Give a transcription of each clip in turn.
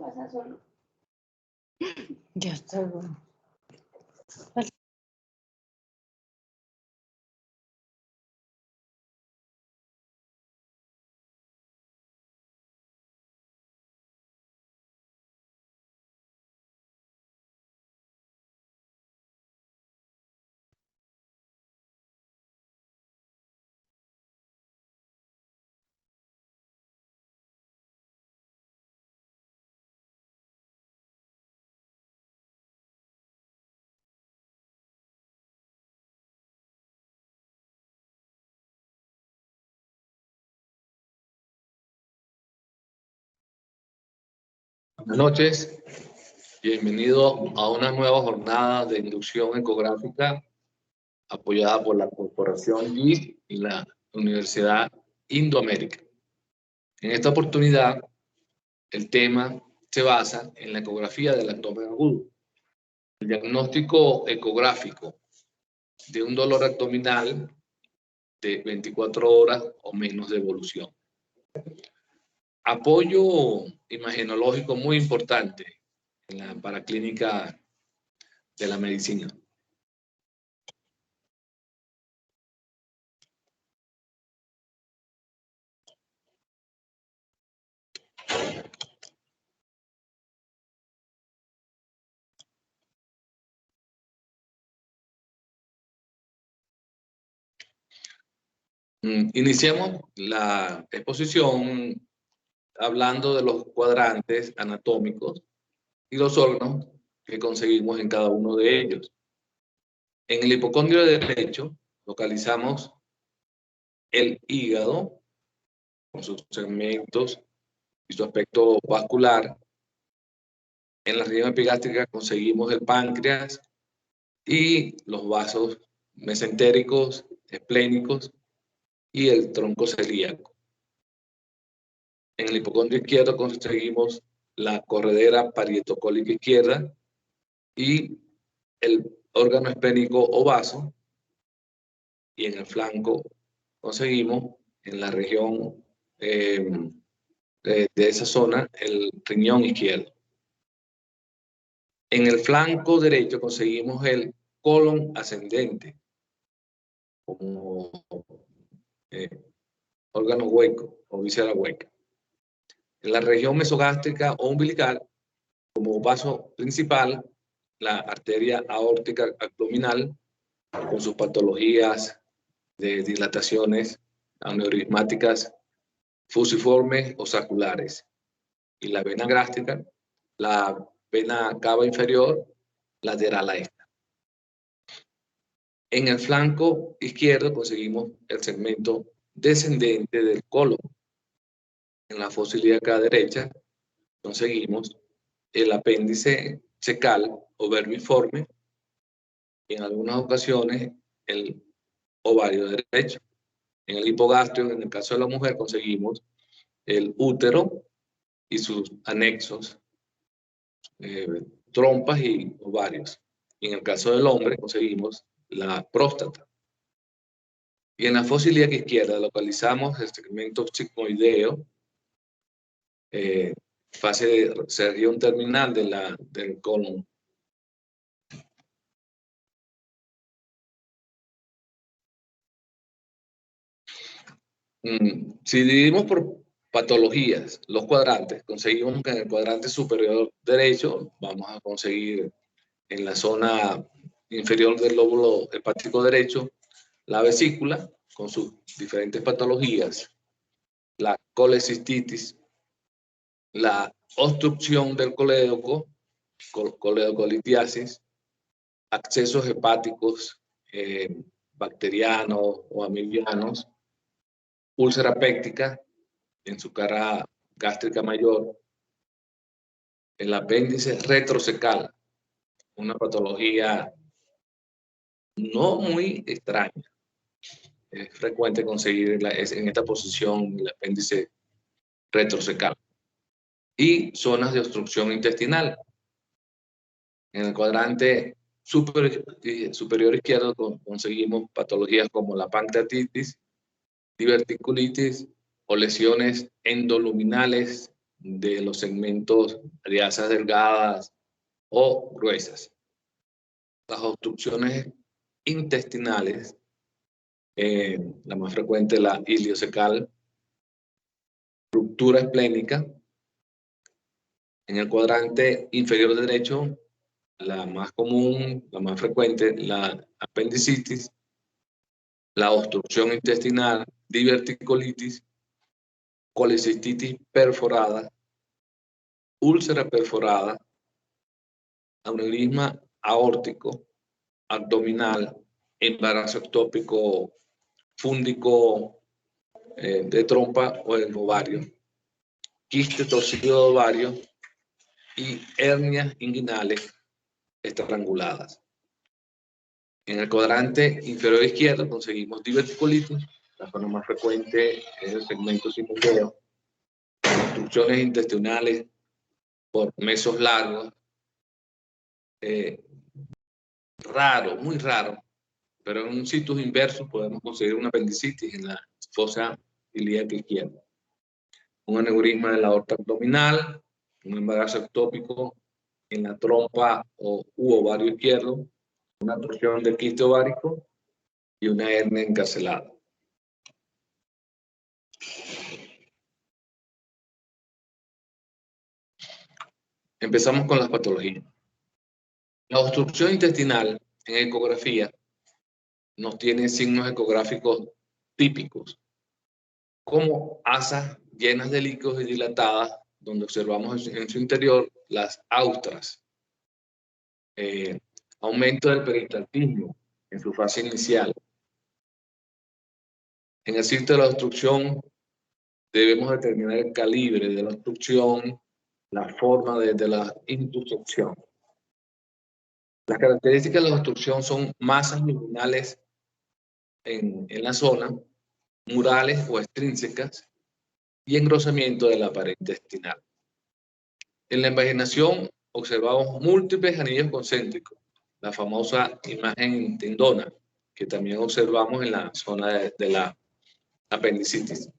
pasa solo. Ya está bueno. Buenas noches, bienvenido a una nueva jornada de inducción ecográfica apoyada por la Corporación GIS y la Universidad Indoamérica. En esta oportunidad, el tema se basa en la ecografía del abdomen agudo. El diagnóstico ecográfico de un dolor abdominal de 24 horas o menos de evolución. Apoyo imagenológico muy importante en la paraclínica de la medicina. Iniciamos la exposición hablando de los cuadrantes anatómicos y los órganos que conseguimos en cada uno de ellos. En el hipocondrio derecho localizamos el hígado con sus segmentos y su aspecto vascular. En la región epigástrica conseguimos el páncreas y los vasos mesentéricos, esplénicos y el tronco celíaco. En el hipocondrio izquierdo conseguimos la corredera parietocólica izquierda y el órgano esplénico o vaso, y en el flanco conseguimos en la región de esa zona el riñón izquierdo. En el flanco derecho conseguimos el colon ascendente como órgano hueco o víscera hueca. En la región mesogástrica o umbilical, como vaso principal, la arteria aórtica abdominal con sus patologías de dilataciones aneurismáticas fusiformes o saculares. Y la vena gástrica, la vena cava inferior lateral a esta. En el flanco izquierdo conseguimos el segmento descendente del colon. En la fosa ilíaca derecha conseguimos el apéndice cecal o vermiforme y en algunas ocasiones el ovario derecho. En el hipogastrio, en el caso de la mujer, conseguimos el útero y sus anexos, trompas y ovarios. Y en el caso del hombre conseguimos la próstata. Y en la fosa ilíaca izquierda localizamos el segmento sigmoideo, fase de región terminal del colon. Si dividimos por patologías los cuadrantes, conseguimos que en el cuadrante superior derecho vamos a conseguir en la zona inferior del lóbulo hepático derecho la vesícula con sus diferentes patologías, la colecistitis, la obstrucción del colédoco, coledocolitiasis, accesos hepáticos bacterianos o amibianos, úlcera péptica en su cara gástrica mayor, el apéndice retrocecal, una patología no muy extraña. Es frecuente conseguir en esta posición el apéndice retrocecal. Y zonas de obstrucción intestinal. En el cuadrante superior izquierdo conseguimos patologías como la pancreatitis, diverticulitis o lesiones endoluminales de los segmentos de asas delgadas o gruesas. Las obstrucciones intestinales, la más frecuente, la iliocecal, ruptura esplénica. En el cuadrante inferior derecho, la más común, la más frecuente, la apendicitis, la obstrucción intestinal, diverticolitis, colecistitis perforada, úlcera perforada, aneurisma aórtico, abdominal, embarazo ectópico fúndico de trompa o el ovario, quiste torcido de ovario y hernias inguinales estranguladas. En el cuadrante inferior izquierdo conseguimos diverticolitis, la forma más frecuente es el segmento simultáneo, obstrucciones intestinales por mesos largos, raro, muy raro, pero en un sitio inverso podemos conseguir una apendicitis en la fosa ilíaca izquierda, un aneurisma de la aorta abdominal, un embarazo ectópico en la trompa u ovario izquierdo, una torsión del quiste ovárico y una hernia encarcelada. Empezamos con las patologías. La obstrucción intestinal en ecografía nos tiene signos ecográficos típicos, como asas llenas de líquidos y dilatadas, donde observamos en su interior las austras. Aumento del peristaltismo en su fase inicial. En el sitio de la obstrucción debemos determinar el calibre de la obstrucción, la forma de la intersección. Las características de la obstrucción son masas luminales en la zona, murales o extrínsecas y engrosamiento de la pared intestinal. En la invaginación observamos múltiples anillos concéntricos, la famosa imagen tendona, que también observamos en la zona de la apendicitis.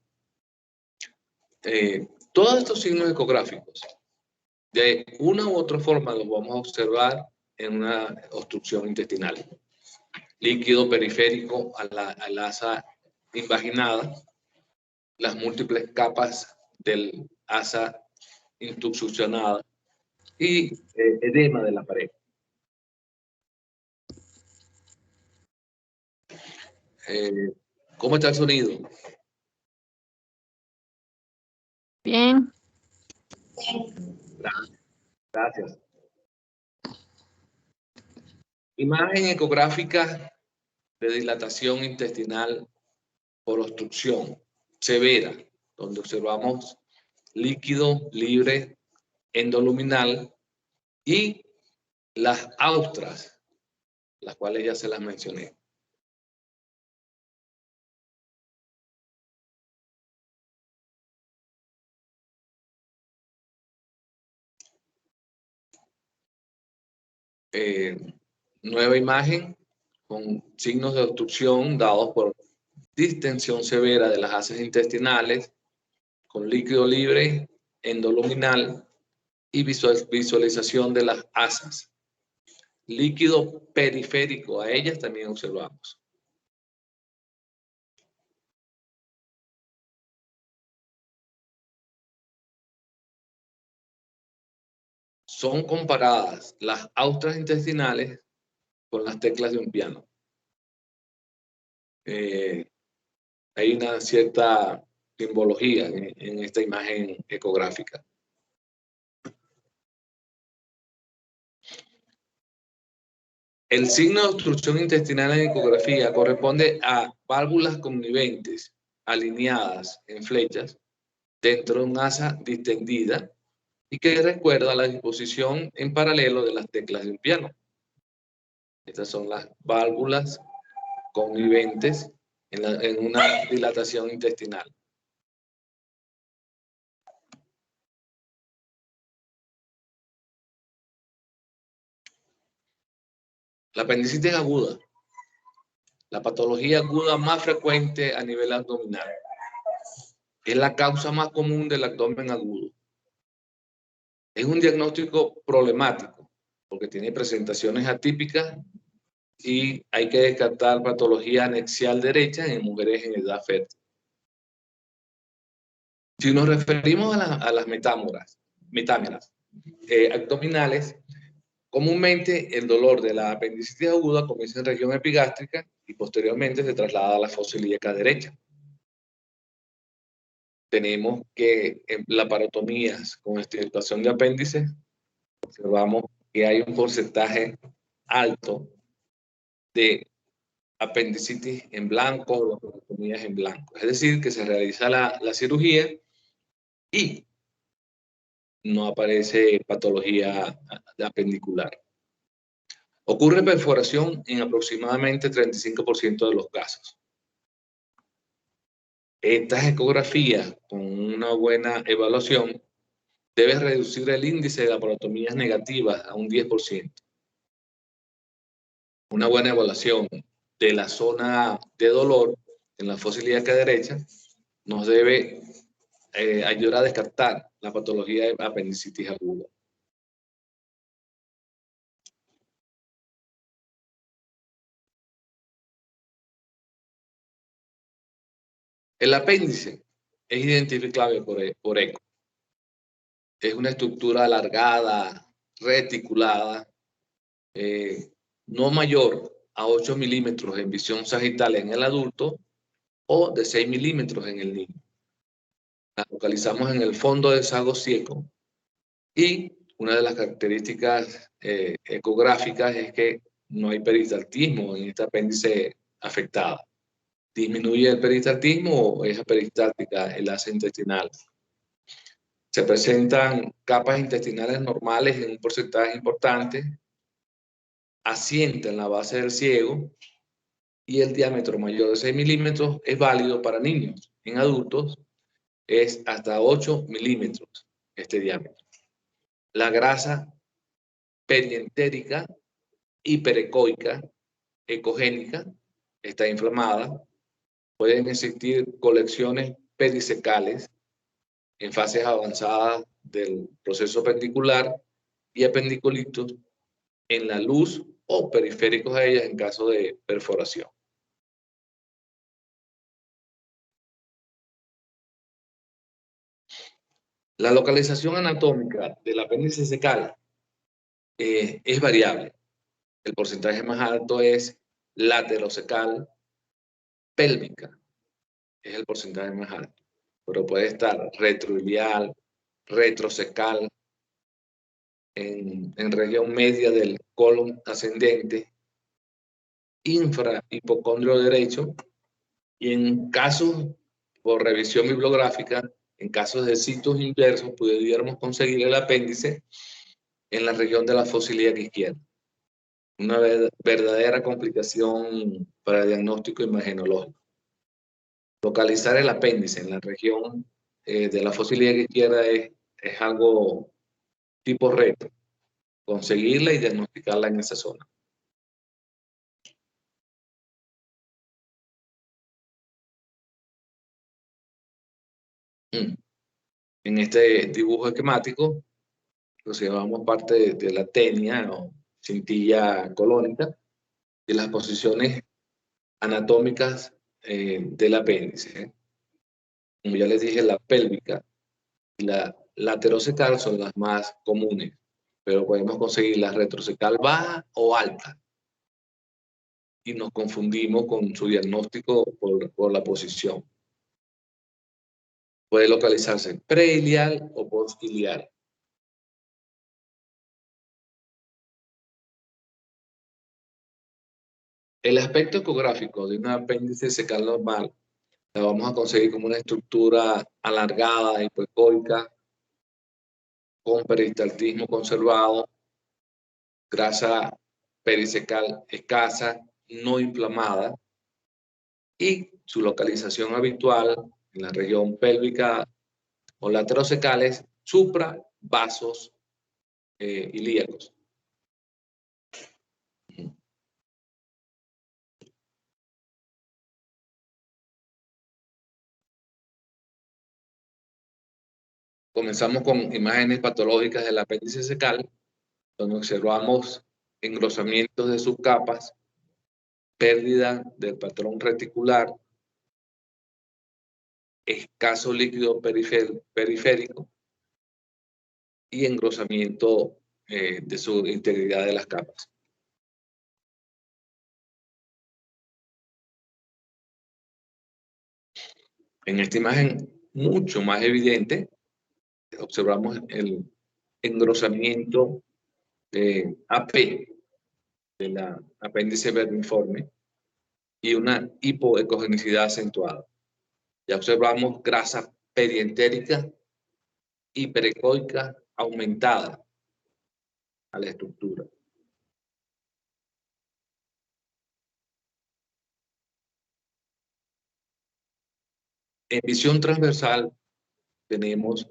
Todos estos signos ecográficos, de una u otra forma, los vamos a observar en una obstrucción intestinal. Líquido periférico al asa invaginada, las múltiples capas del asa intusuccionada y edema de la pared. ¿Cómo está el sonido? Bien. Gracias. Imagen ecográfica de dilatación intestinal por obstrucción severa, donde observamos líquido libre endoluminal y las austras, las cuales ya se las mencioné. Nueva imagen con signos de obstrucción dados por distensión severa de las asas intestinales, con líquido libre endoluminal y visualización de las asas. Líquido periférico a ellas también observamos. Son comparadas las austras intestinales con las teclas de un piano. Hay una cierta simbología en esta imagen ecográfica. El signo de obstrucción intestinal en ecografía corresponde a válvulas conniventes alineadas en flechas dentro de un asa distendida y que recuerda la disposición en paralelo de las teclas de un piano. Estas son las válvulas conniventes en una dilatación intestinal. La apendicitis aguda, la patología aguda más frecuente a nivel abdominal. Es la causa más común del abdomen agudo. Es un diagnóstico problemático porque tiene presentaciones atípicas y hay que descartar patología anexial derecha en mujeres en edad fértil. Si nos referimos a las metámeras abdominales, comúnmente el dolor de la apendicitis aguda comienza en región epigástrica y posteriormente se traslada a la fosa ilíaca derecha. Tenemos que en laparotomías con extirpación de apéndices observamos que hay un porcentaje alto de apendicitis en blanco o laparotomías en blanco. Es decir, que se realiza la cirugía y no aparece patología apendicular. Ocurre perforación en aproximadamente 35% de los casos. Estas ecografías con una buena evaluación deben reducir el índice de laparotomías negativas a un 10%. Una buena evaluación de la zona de dolor en la fosa ilíaca derecha nos debe ayudar a descartar la patología de apendicitis aguda. El apéndice es identificable por eco. Es una estructura alargada, reticulada, no mayor a 8 milímetros en visión sagital en el adulto o de 6 milímetros en el niño. La localizamos en el fondo del sago cieco y una de las características ecográficas es que no hay peristaltismo en este apéndice afectado. Disminuye el peristaltismo o es peristática el asa intestinal. Se presentan capas intestinales normales en un porcentaje importante, asienta en la base del ciego y el diámetro mayor de 6 milímetros es válido para niños. En adultos es hasta 8 milímetros este diámetro. La grasa perientérica hiperecoica ecogénica está inflamada. Pueden existir colecciones perisecales en fases avanzadas del proceso apendicular y apendiculitos en la luz o periféricos a ellas en caso de perforación. La localización anatómica del apéndice secal es variable. El porcentaje más alto es laterosecal pélvica, es el porcentaje más alto, pero puede estar retroilial, retrosecal, en región media del colon ascendente, infrahipocondrio derecho, y en casos, por revisión bibliográfica, en casos de sitios inversos, pudiéramos conseguir el apéndice en la región de la fosa ilíaca izquierda. Una verdadera complicación para el diagnóstico imagenológico. Localizar el apéndice en la región de la fosa ilíaca izquierda es algo tipo reto. Conseguirla y diagnosticarla en esa zona. En este dibujo esquemático, observamos parte de la tenia o cintilla colónica y las posiciones anatómicas del apéndice. Como ya les dije, la pélvica y la laterosecal son las más comunes, pero podemos conseguir la retrosecal baja o alta y nos confundimos con su diagnóstico por la posición. Puede localizarse preilial o postilial. El aspecto ecográfico de un apéndice secal normal la vamos a conseguir como una estructura alargada, hipoecoica, con peristaltismo conservado, grasa perisecal escasa, no inflamada, y su localización habitual en la región pélvica o laterosecales, supravasos ilíacos. Comenzamos con imágenes patológicas del apéndice cecal, donde observamos engrosamientos de subcapas, pérdida del patrón reticular, escaso líquido periférico y engrosamiento de su integridad de las capas. En esta imagen, mucho más evidente, observamos el engrosamiento AP de la apéndice vermiforme y una hipoecogenicidad acentuada. Ya observamos grasa perientérica y perecoica aumentada a la estructura. En visión transversal tenemos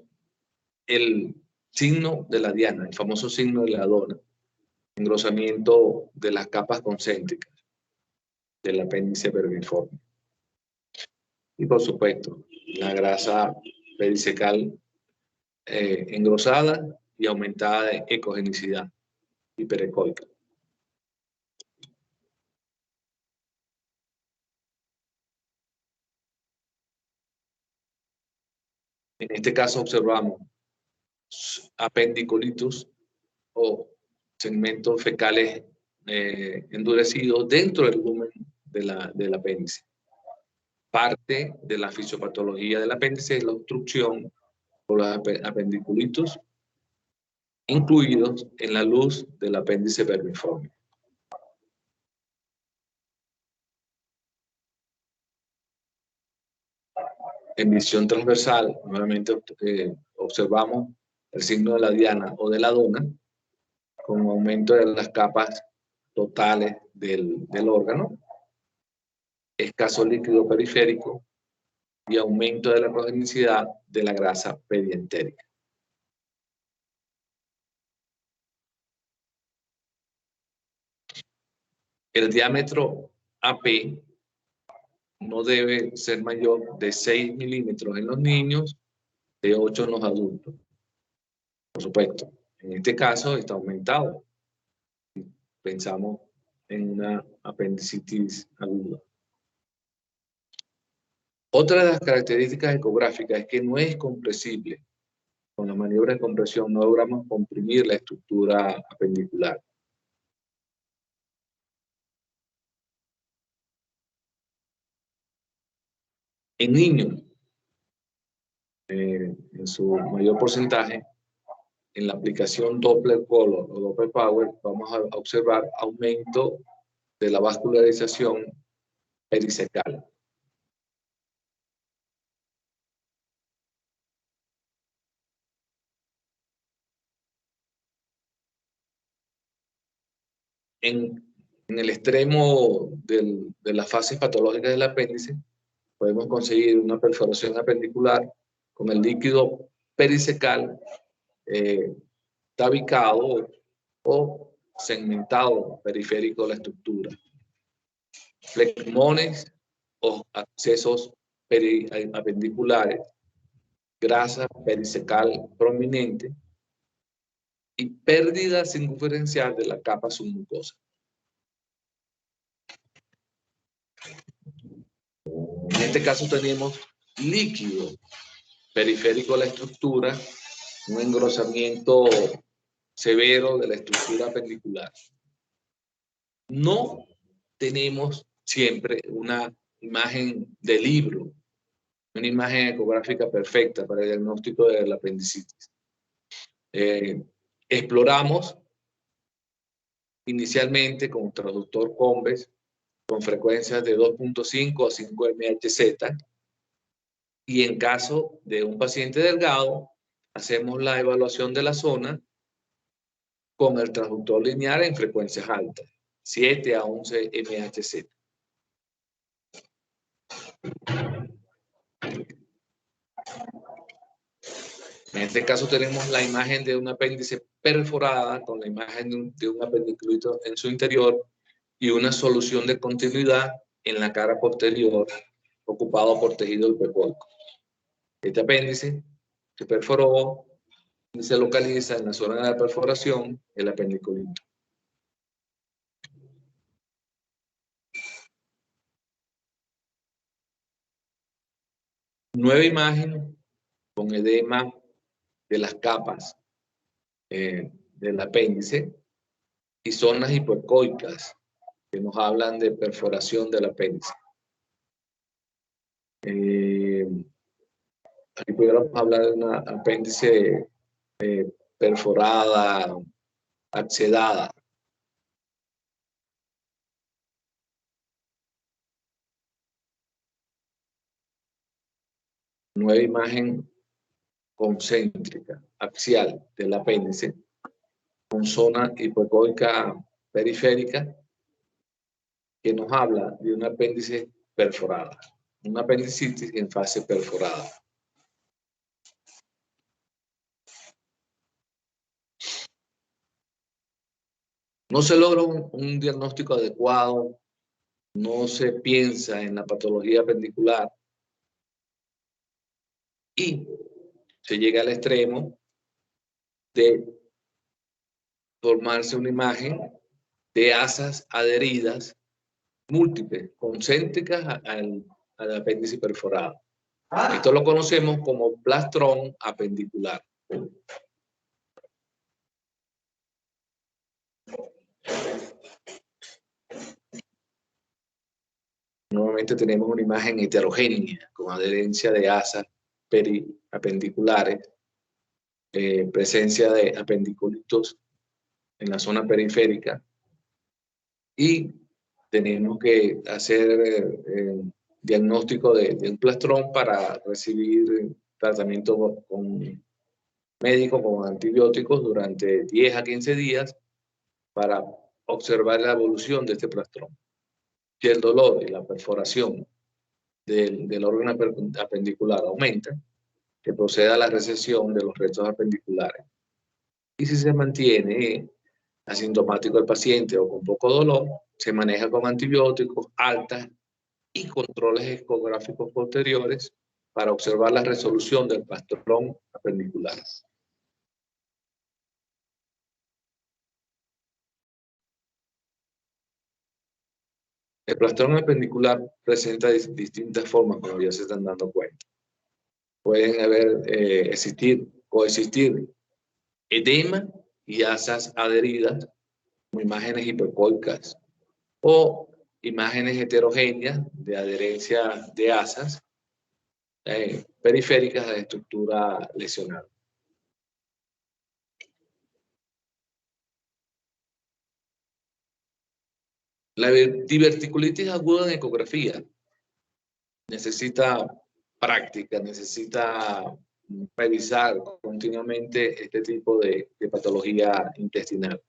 el signo de la diana, el famoso signo de la dona, engrosamiento de las capas concéntricas del apéndice vermiforme. Y por supuesto, la grasa pericecal engrosada y aumentada de ecogenicidad hiperecoica. En este caso observamos apendiculitus o segmentos fecales endurecidos dentro del lumen del apéndice. Parte de la fisiopatología del apéndice es la obstrucción por los apendiculitus incluidos en la luz del apéndice vermiforme. En visión transversal, nuevamente observamos el signo de la diana o de la dona con aumento de las capas totales del órgano, escaso líquido periférico y aumento de la ecogenicidad de la grasa perientérica. El diámetro AP no debe ser mayor de 6 milímetros en los niños, de 8 en los adultos. Por supuesto, en este caso está aumentado. Pensamos en una apendicitis aguda. Otra de las características ecográficas es que no es compresible. Con la maniobra de compresión no logramos comprimir la estructura apendicular. En niños, en su mayor porcentaje, en la aplicación Doppler Color o Doppler Power, vamos a observar aumento de la vascularización pericecal. En el extremo de las fases patológicas del apéndice, podemos conseguir una perforación apendicular con el líquido pericecal tabicado o segmentado periférico de la estructura. Flegmones o accesos apendiculares, grasa pericecal prominente y pérdida circunferencial de la capa submucosa. En este caso tenemos líquido periférico de la estructura, un engrosamiento severo de la estructura apendicular. No tenemos siempre una imagen de libro, una imagen ecográfica perfecta para el diagnóstico de la apendicitis. Exploramos inicialmente con traductor Combes con frecuencias de 2.5 a 5 MHz y en caso de un paciente delgado hacemos la evaluación de la zona con el transductor lineal en frecuencias altas, 7 a 11 MHz. En este caso tenemos la imagen de un apéndice perforada con la imagen de un apendiculito en su interior y una solución de continuidad en la cara posterior ocupado por tejido hipoicoico. Este apéndice se perforó y se localiza en la zona de la perforación el apendiculito. Nueva imagen con edema de las capas del apéndice y zonas hipoecoicas que nos hablan de perforación del apéndice. Aquí pudiéramos hablar de una apéndice perforada, accedada. Nueva imagen concéntrica, axial del apéndice, con zona hipoecoica periférica, que nos habla de un apéndice perforada, una apendicitis en fase perforada. No se logra un diagnóstico adecuado, no se piensa en la patología apendicular y se llega al extremo de formarse una imagen de asas adheridas múltiples, concéntricas al apéndice perforado. Esto lo conocemos como plastrón apendicular. Nuevamente tenemos una imagen heterogénea con adherencia de asas periapendiculares, presencia de apendiculitos en la zona periférica y tenemos que hacer diagnóstico de un plastrón para recibir tratamiento médico con antibióticos durante 10 a 15 días para observar la evolución de este plastrón. Si el dolor y la perforación del órgano apendicular aumenta, que proceda a la recesión de los restos apendiculares. Y si se mantiene asintomático el paciente o con poco dolor, se maneja con antibióticos, altas y controles ecográficos posteriores para observar la resolución del plastrón apendicular. El plastrón apendicular presenta distintas formas, como ya se están dando cuenta. Pueden coexistir edema y asas adheridas, como imágenes hipoecoicas, o imágenes heterogéneas de adherencia de asas periféricas a la estructura lesional. La diverticulitis aguda en ecografía necesita práctica, necesita revisar continuamente este tipo de patología intestinal.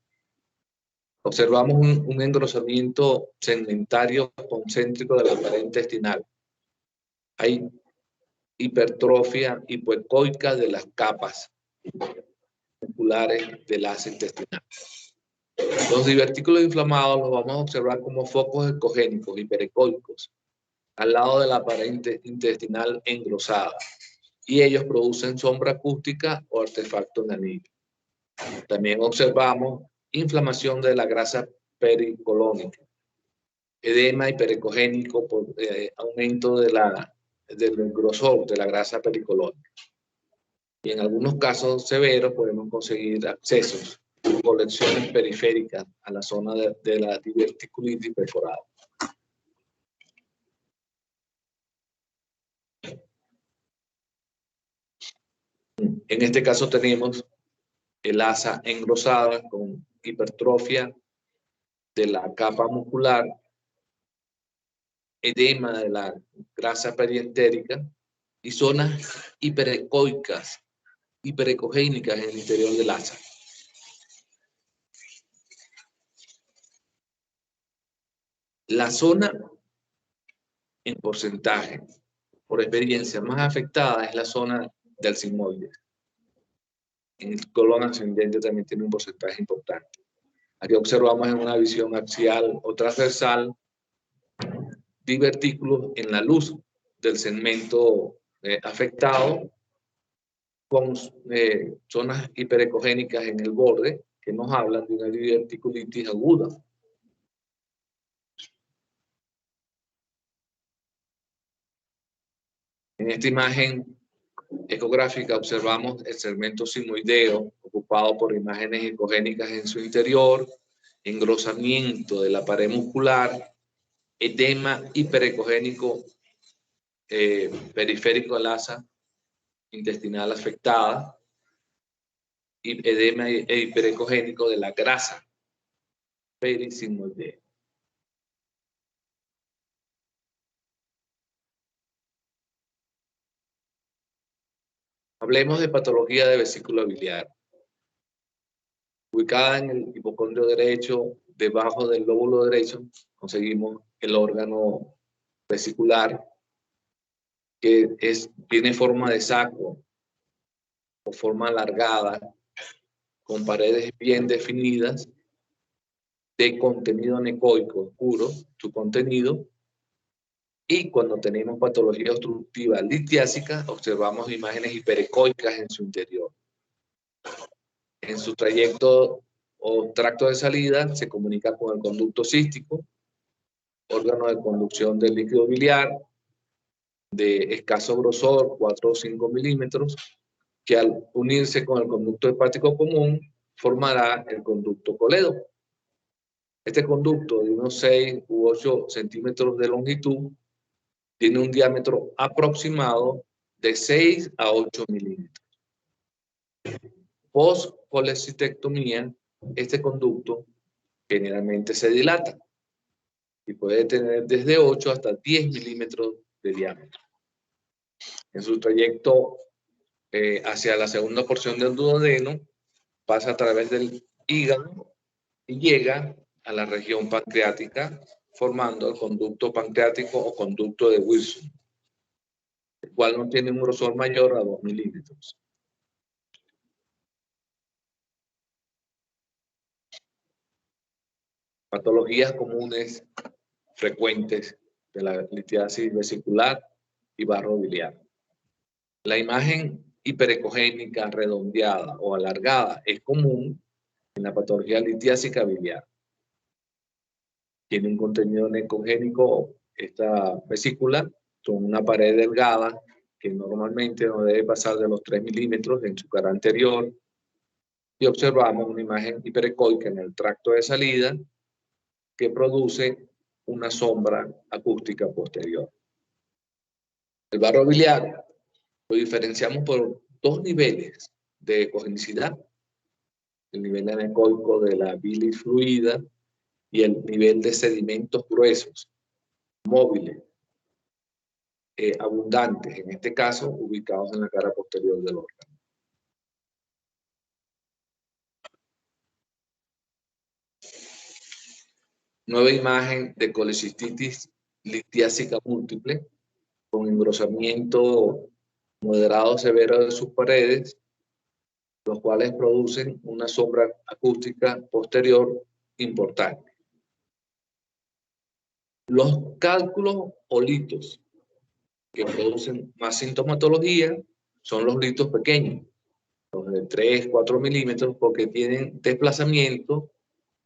Observamos un engrosamiento segmentario concéntrico de la pared intestinal. Hay hipertrofia hipoecoica de las capas musculares del asa intestinal. Los divertículos inflamados los vamos a observar como focos ecogénicos, hiperecoicos, al lado de la pared intestinal engrosada. Y ellos producen sombra acústica o artefacto en anillo. También observamos inflamación de la grasa pericolónica, edema hiperecogénico por aumento del grosor de la grasa pericolónica. Y en algunos casos severos podemos conseguir accesos, colecciones periféricas a la zona de la diverticulitis perforada. En este caso tenemos el asa engrosada con hipertrofia de la capa muscular, edema de la grasa perientérica y zonas hiperecoicas, hiperecogénicas en el interior del asa. La zona en porcentaje, por experiencia, más afectada es la zona del sigmoide. En el colon ascendente también tiene un porcentaje importante. Aquí observamos en una visión axial o transversal divertículos en la luz del segmento afectado con zonas hiperecogénicas en el borde que nos hablan de una diverticulitis aguda. En esta imagen ecográfica observamos el segmento sigmoideo ocupado por imágenes ecogénicas en su interior, engrosamiento de la pared muscular, edema hiperecogénico periférico al asa intestinal afectada y edema hiperecogénico de la grasa perisigmoidea. Hablemos de patología de vesícula biliar. Ubicada en el hipocondrio derecho, debajo del lóbulo derecho, conseguimos el órgano vesicular que tiene forma de saco o forma alargada, con paredes bien definidas, de contenido anecoico oscuro, su contenido, y cuando tenemos patología obstructiva litiásica, observamos imágenes hiperecoicas en su interior. En su trayecto o tracto de salida se comunica con el conducto cístico, órgano de conducción del líquido biliar, de escaso grosor, 4 o 5 milímetros, que al unirse con el conducto hepático común, formará el conducto coledo. Este conducto de unos 6 u 8 centímetros de longitud tiene un diámetro aproximado de 6 a 8 milímetros. Post-colecistectomía, este conducto generalmente se dilata y puede tener desde 8 hasta 10 milímetros de diámetro. En su trayecto hacia la segunda porción del duodeno, pasa a través del hígado y llega a la región pancreática, formando el conducto pancreático o conducto de Wilson, el cual no tiene un grosor mayor a 2 milímetros. Patologías comunes frecuentes de la litiasis vesicular y barro biliar. La imagen hiperecogénica redondeada o alargada es común en la patología litiásica biliar. Tiene un contenido necogénico esta vesícula, con una pared delgada que normalmente no debe pasar de los 3 milímetros en su cara anterior, y observamos una imagen hiperecoica en el tracto de salida que produce una sombra acústica posterior. El barro biliar lo diferenciamos por 2 niveles de ecogenicidad: el nivel anecoico de la bilis fluida y el nivel de sedimentos gruesos, móviles, abundantes, en este caso ubicados en la cara posterior del órgano. Nueva imagen de colecistitis litiásica múltiple, con engrosamiento moderado severo de sus paredes, los cuales producen una sombra acústica posterior importante. Los cálculos o litos que producen más sintomatología son los litos pequeños, los de 3, 4 milímetros, porque tienen desplazamiento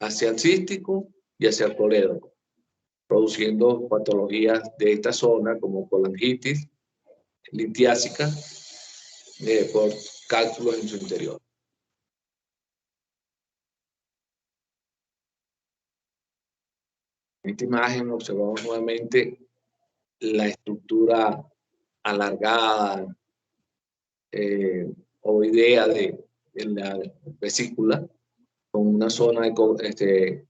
hacia el cístico y hacia el colédoco, produciendo patologías de esta zona como colangitis litiásica por cálculos en su interior. En esta imagen observamos nuevamente la estructura alargada, ovoidea de la vesícula, con una zona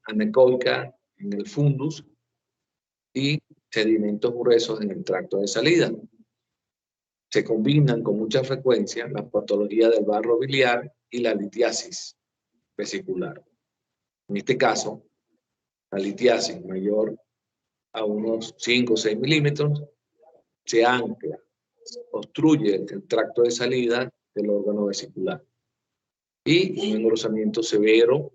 anecoica en el fundus y sedimentos gruesos en el tracto de salida. Se combinan con mucha frecuencia la patología del barro biliar y la litiasis vesicular. En este caso, la litiasis mayor a unos 5 o 6 milímetros se ancla, obstruye el tracto de salida del órgano vesicular y un engrosamiento severo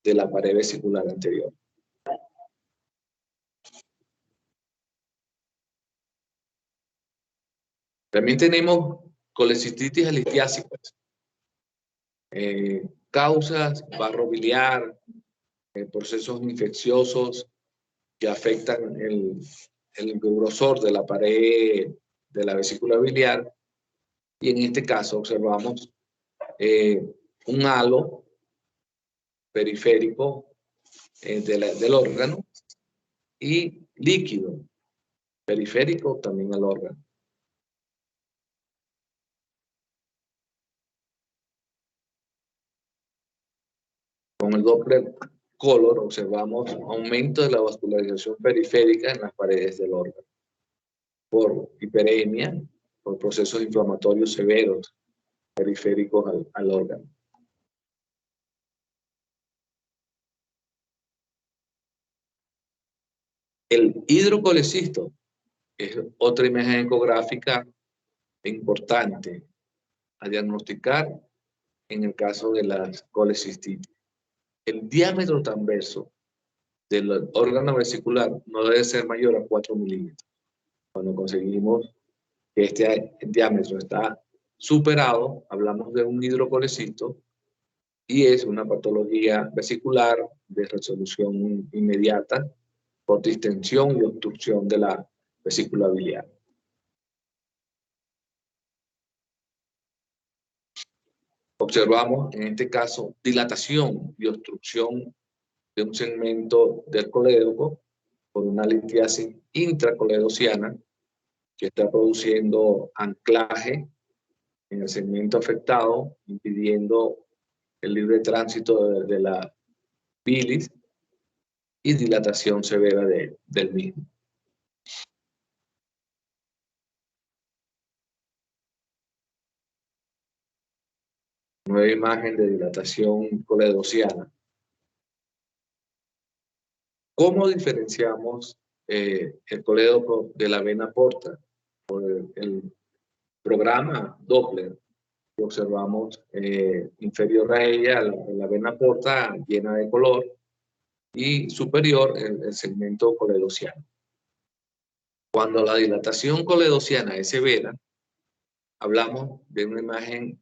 de la pared vesicular anterior. También tenemos colecistitis litiásicas, causas, barro biliar, procesos infecciosos que afectan el grosor de la pared de la vesícula biliar, y en este caso observamos un halo periférico del órgano y líquido periférico también al órgano. Con el Doppler color observamos aumento de la vascularización periférica en las paredes del órgano por hiperemia, por procesos inflamatorios severos periféricos al órgano. El hidrocolecisto es otra imagen ecográfica importante a diagnosticar en el caso de las colecistitis. El diámetro transverso del órgano vesicular no debe ser mayor a 4 milímetros. Cuando conseguimos que este diámetro está superado, hablamos de un hidrocolecisto y es una patología vesicular de resolución inmediata por distensión y obstrucción de la vesícula biliar. Observamos en este caso dilatación y obstrucción de un segmento del colédoco por una litiasis intracoledociana que está produciendo anclaje en el segmento afectado, impidiendo el libre tránsito de la bilis y dilatación severa del mismo. Nueva imagen de dilatación coledociana. ¿Cómo diferenciamos el colédoco de la vena porta? Por el programa Doppler que observamos inferior a ella, la vena porta llena de color, y superior el segmento coledociano. Cuando la dilatación coledociana es severa, hablamos de una imagen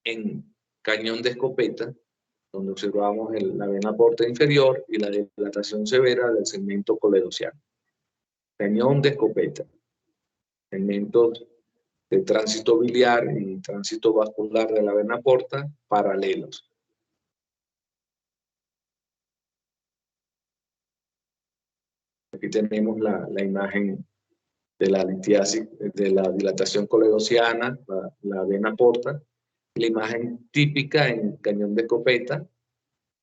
en cañón de escopeta, donde observamos la vena porta inferior y la dilatación severa del segmento coledociano. Cañón de escopeta. Segmentos de tránsito biliar y tránsito vascular de la vena porta paralelos. Aquí tenemos la imagen de la litiasis, de la dilatación coledociana, la vena porta, la imagen típica en cañón de escopeta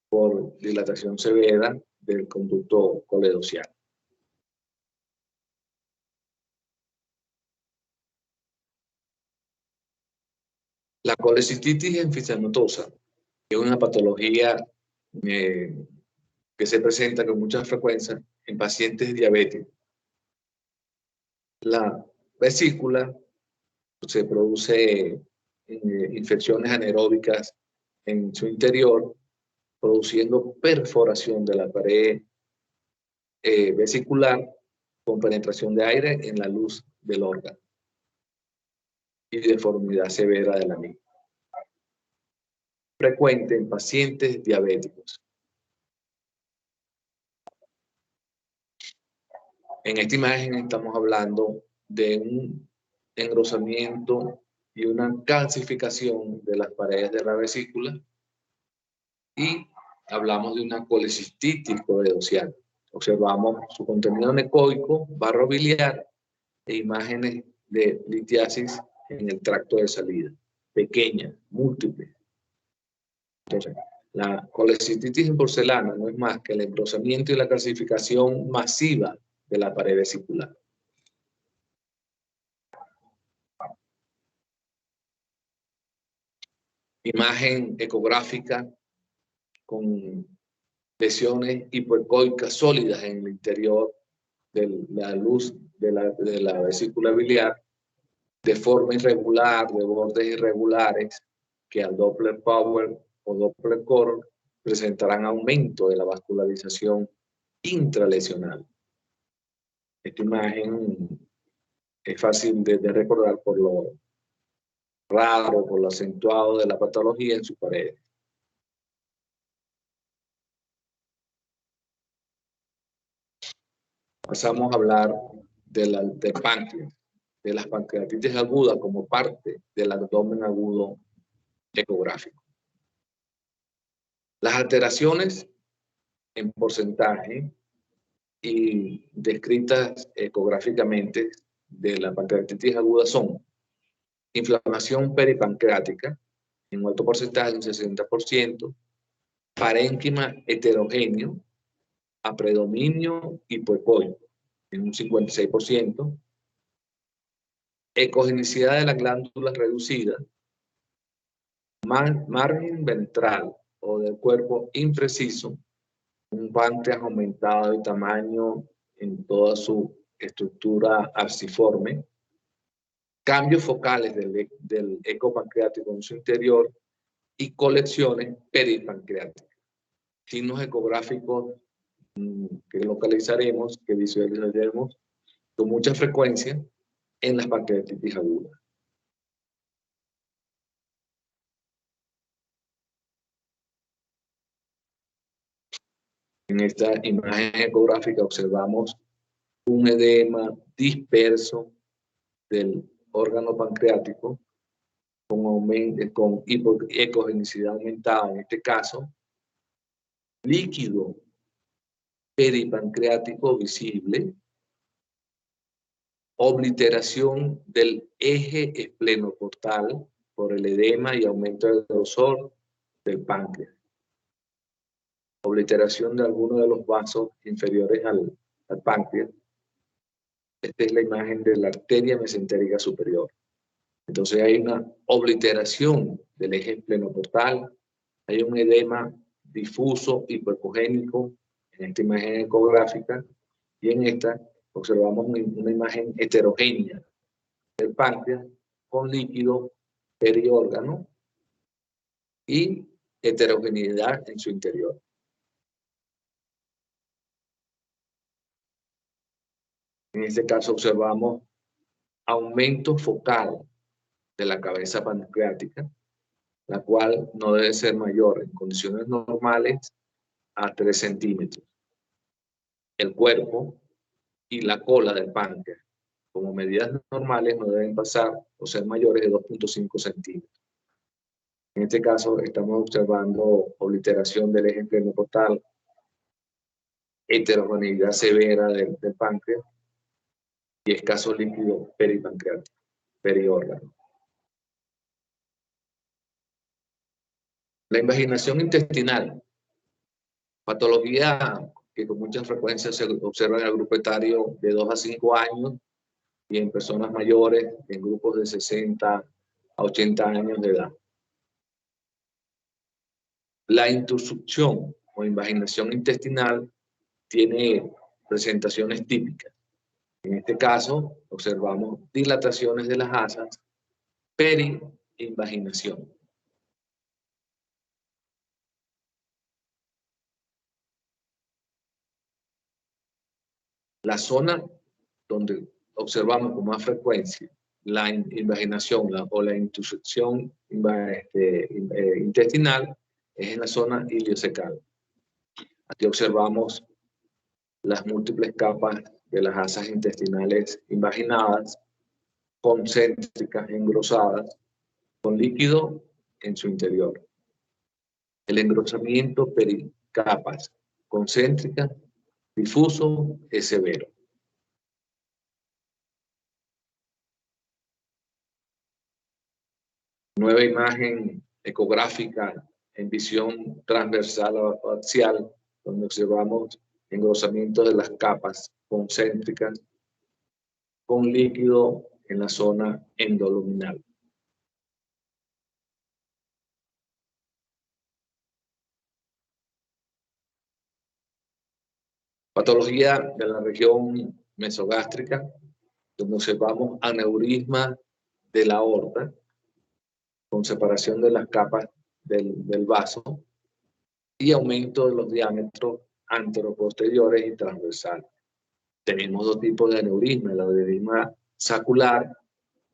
por dilatación severa del conducto coledociano. La colecistitis enfisемatosa es una patología que se presenta con mucha frecuencia en pacientes diabéticos. La vesícula se produce infecciones anaeróbicas en su interior, produciendo perforación de la pared vesicular con penetración de aire en la luz del órgano y deformidad severa de la misma. Frecuente en pacientes diabéticos. En esta imagen estamos hablando de un engrosamiento y una calcificación de las paredes de la vesícula y hablamos de una colecistitis coledociana. Observamos su contenido necoico, barro biliar e imágenes de litiasis en el tracto de salida, pequeñas, múltiples. Entonces, la colecistitis en porcelana no es más que el engrosamiento y la calcificación masiva de la pared vesicular. Imagen ecográfica con lesiones hipoecoicas sólidas en el interior de la luz de la vesícula biliar, de forma irregular, de bordes irregulares, que al Doppler Power o Doppler Color presentarán aumento de la vascularización intralesional. Esta imagen es fácil de recordar por raro, por lo acentuado de la patología en su pared. Pasamos a hablar del páncreas, de las pancreatitis agudas como parte del abdomen agudo ecográfico. Las alteraciones en porcentaje y descritas ecográficamente de la pancreatitis aguda son inflamación peripancreática en un alto porcentaje, un 60%, parénquima heterogéneo a predominio hipoecoico en un 56%, ecogenicidad de las glándulas reducida, margen ventral o del cuerpo impreciso, un páncreas aumentado de tamaño en toda su estructura arciforme, cambios focales del ecopancreático en su interior y colecciones peripancreáticas. Signos ecográficos que localizaremos, que visualizaremos con mucha frecuencia en las pancreatitis agudas. En esta imagen ecográfica observamos un edema disperso del órgano pancreático con ecogenicidad aumentada, en este caso, líquido peripancreático visible, obliteración del eje esplenoportal por el edema y aumento del grosor del páncreas, obliteración de algunos de los vasos inferiores al páncreas. Esta es la imagen de la arteria mesentérica superior. Entonces hay una obliteración del eje esplenoportal, hay un edema difuso hipercogénico en esta imagen ecográfica, y en esta observamos una imagen heterogénea del páncreas con líquido periórgano y heterogeneidad en su interior. En este caso observamos aumento focal de la cabeza pancreática, la cual no debe ser mayor en condiciones normales a 3 centímetros. El cuerpo y la cola del páncreas, como medidas normales, no deben pasar o ser mayores de 2.5 centímetros. En este caso estamos observando obliteración del eje esplenoportal, heterogeneidad severa del páncreas y escaso líquido peripancreático, periórgano. La invaginación intestinal, patología que con mucha frecuencia se observa en el grupo etario de 2 a 5 años y en personas mayores, en grupos de 60 a 80 años de edad. La intusucción o invaginación intestinal tiene presentaciones típicas. En este caso, observamos dilataciones de las asas, peri-invaginación. La zona donde observamos con más frecuencia la invaginación o la intusucción intestinal es en la zona iliocecal. Aquí observamos las múltiples capas de las asas intestinales invaginadas, concéntricas, engrosadas, con líquido en su interior. El engrosamiento pericapas concéntricas difuso es severo. Nueva imagen ecográfica en visión transversal o axial, donde observamos engrosamiento de las capas concéntricas con líquido en la zona endoluminal. Patología de la región mesogástrica, donde observamos aneurisma de la aorta, con separación de las capas del vaso y aumento de los diámetros anteroposteriores y transversales. Tenemos 2 tipos de aneurisma, el aneurisma sacular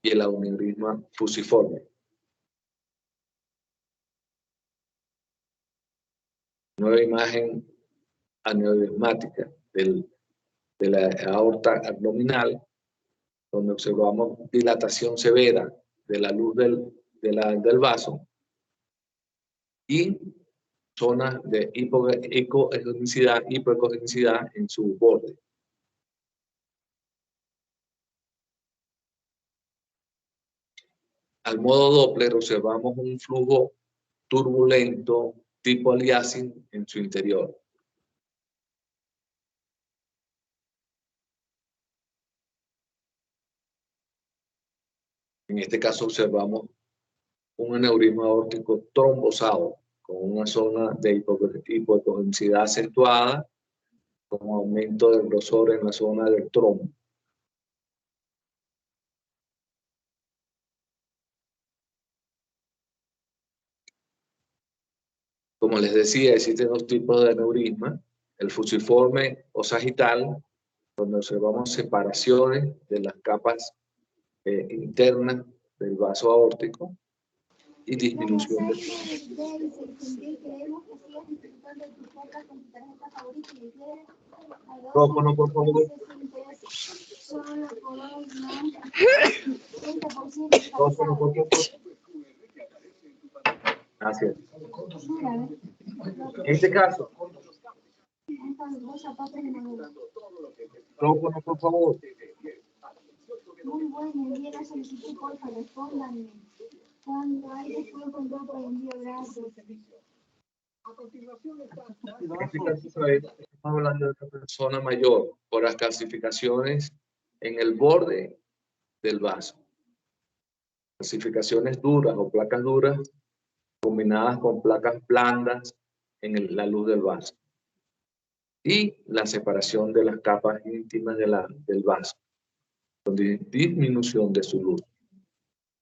y el aneurisma fusiforme. Nueva imagen aneurismática de la aorta abdominal, donde observamos dilatación severa de la luz del vaso y zonas de hipoecogenicidad en su borde. Al modo Doppler observamos un flujo turbulento tipo aliasing en su interior. En este caso observamos un aneurisma aórtico trombosado con una zona de hipoecogenicidad acentuada, con aumento del grosor en la zona del trombo. Como les decía, existen dos tipos de aneurisma: el fusiforme o sagital, donde observamos separaciones de las capas internas del vaso aórtico y disminución del micrófono, por favor. Micrófono, por favor. Gracias. En este caso, micrófono, por favor. Muy bueno, envíe la solicitud, porfa, respóndanme. Cuando hay después con todo por envío, gracias. A continuación En este caso, estamos hablando de una persona mayor por las calcificaciones en el borde del vaso. Calcificaciones duras o placas duras combinadas con placas blandas en la luz del vaso. Y la separación de las capas íntimas del vaso, con disminución de su luz.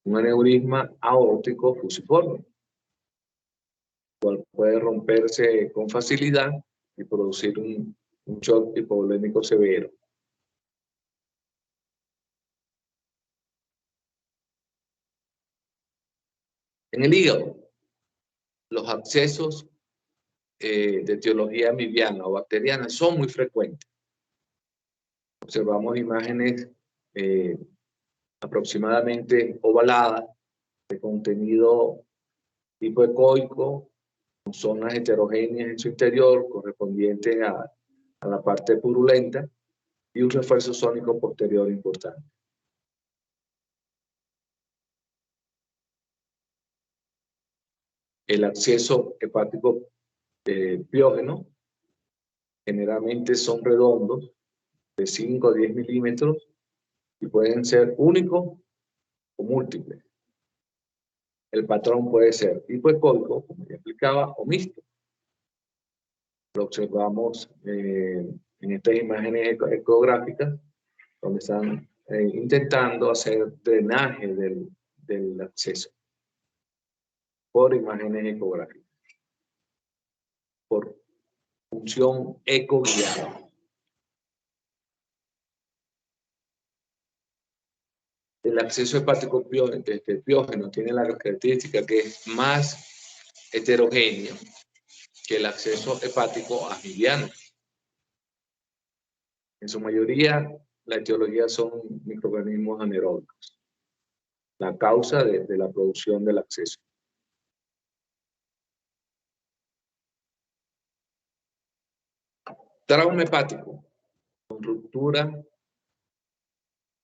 Un aneurisma aórtico fusiforme, cual puede romperse con facilidad y producir un shock hipovolémico severo. En el hígado, los abscesos de etiología amibiana o bacteriana son muy frecuentes. Observamos imágenes aproximadamente ovaladas de contenido hipoecoico, con zonas heterogéneas en su interior correspondientes a la parte purulenta y un refuerzo sónico posterior importante. El absceso hepático piógeno generalmente son redondos, de 5 a 10 milímetros, y pueden ser únicos o múltiples. El patrón puede ser hipoecoico, como ya explicaba, o mixto. Lo observamos en estas imágenes ecográficas, donde están intentando hacer drenaje del absceso por imágenes ecográficas, por función ecoguiada. El absceso hepático piógeno tiene la característica que es más heterogéneo que el absceso hepático amibiano. En su mayoría, la etiología son microorganismos anaeróbicos, la causa de la producción del absceso. Trauma hepático, con ruptura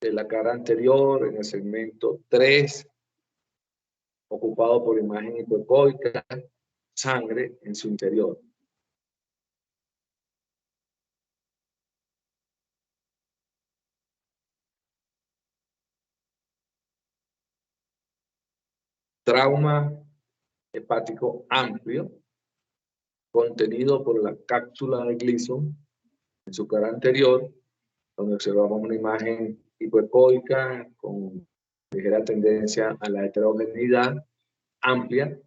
de la cara anterior en el segmento 3, ocupado por imagen hipoecoica, sangre en su interior. Trauma hepático amplio, contenido por la cápsula de Gleason en su cara anterior, donde observamos una imagen hipoecoica con ligera tendencia a la heterogeneidad amplia,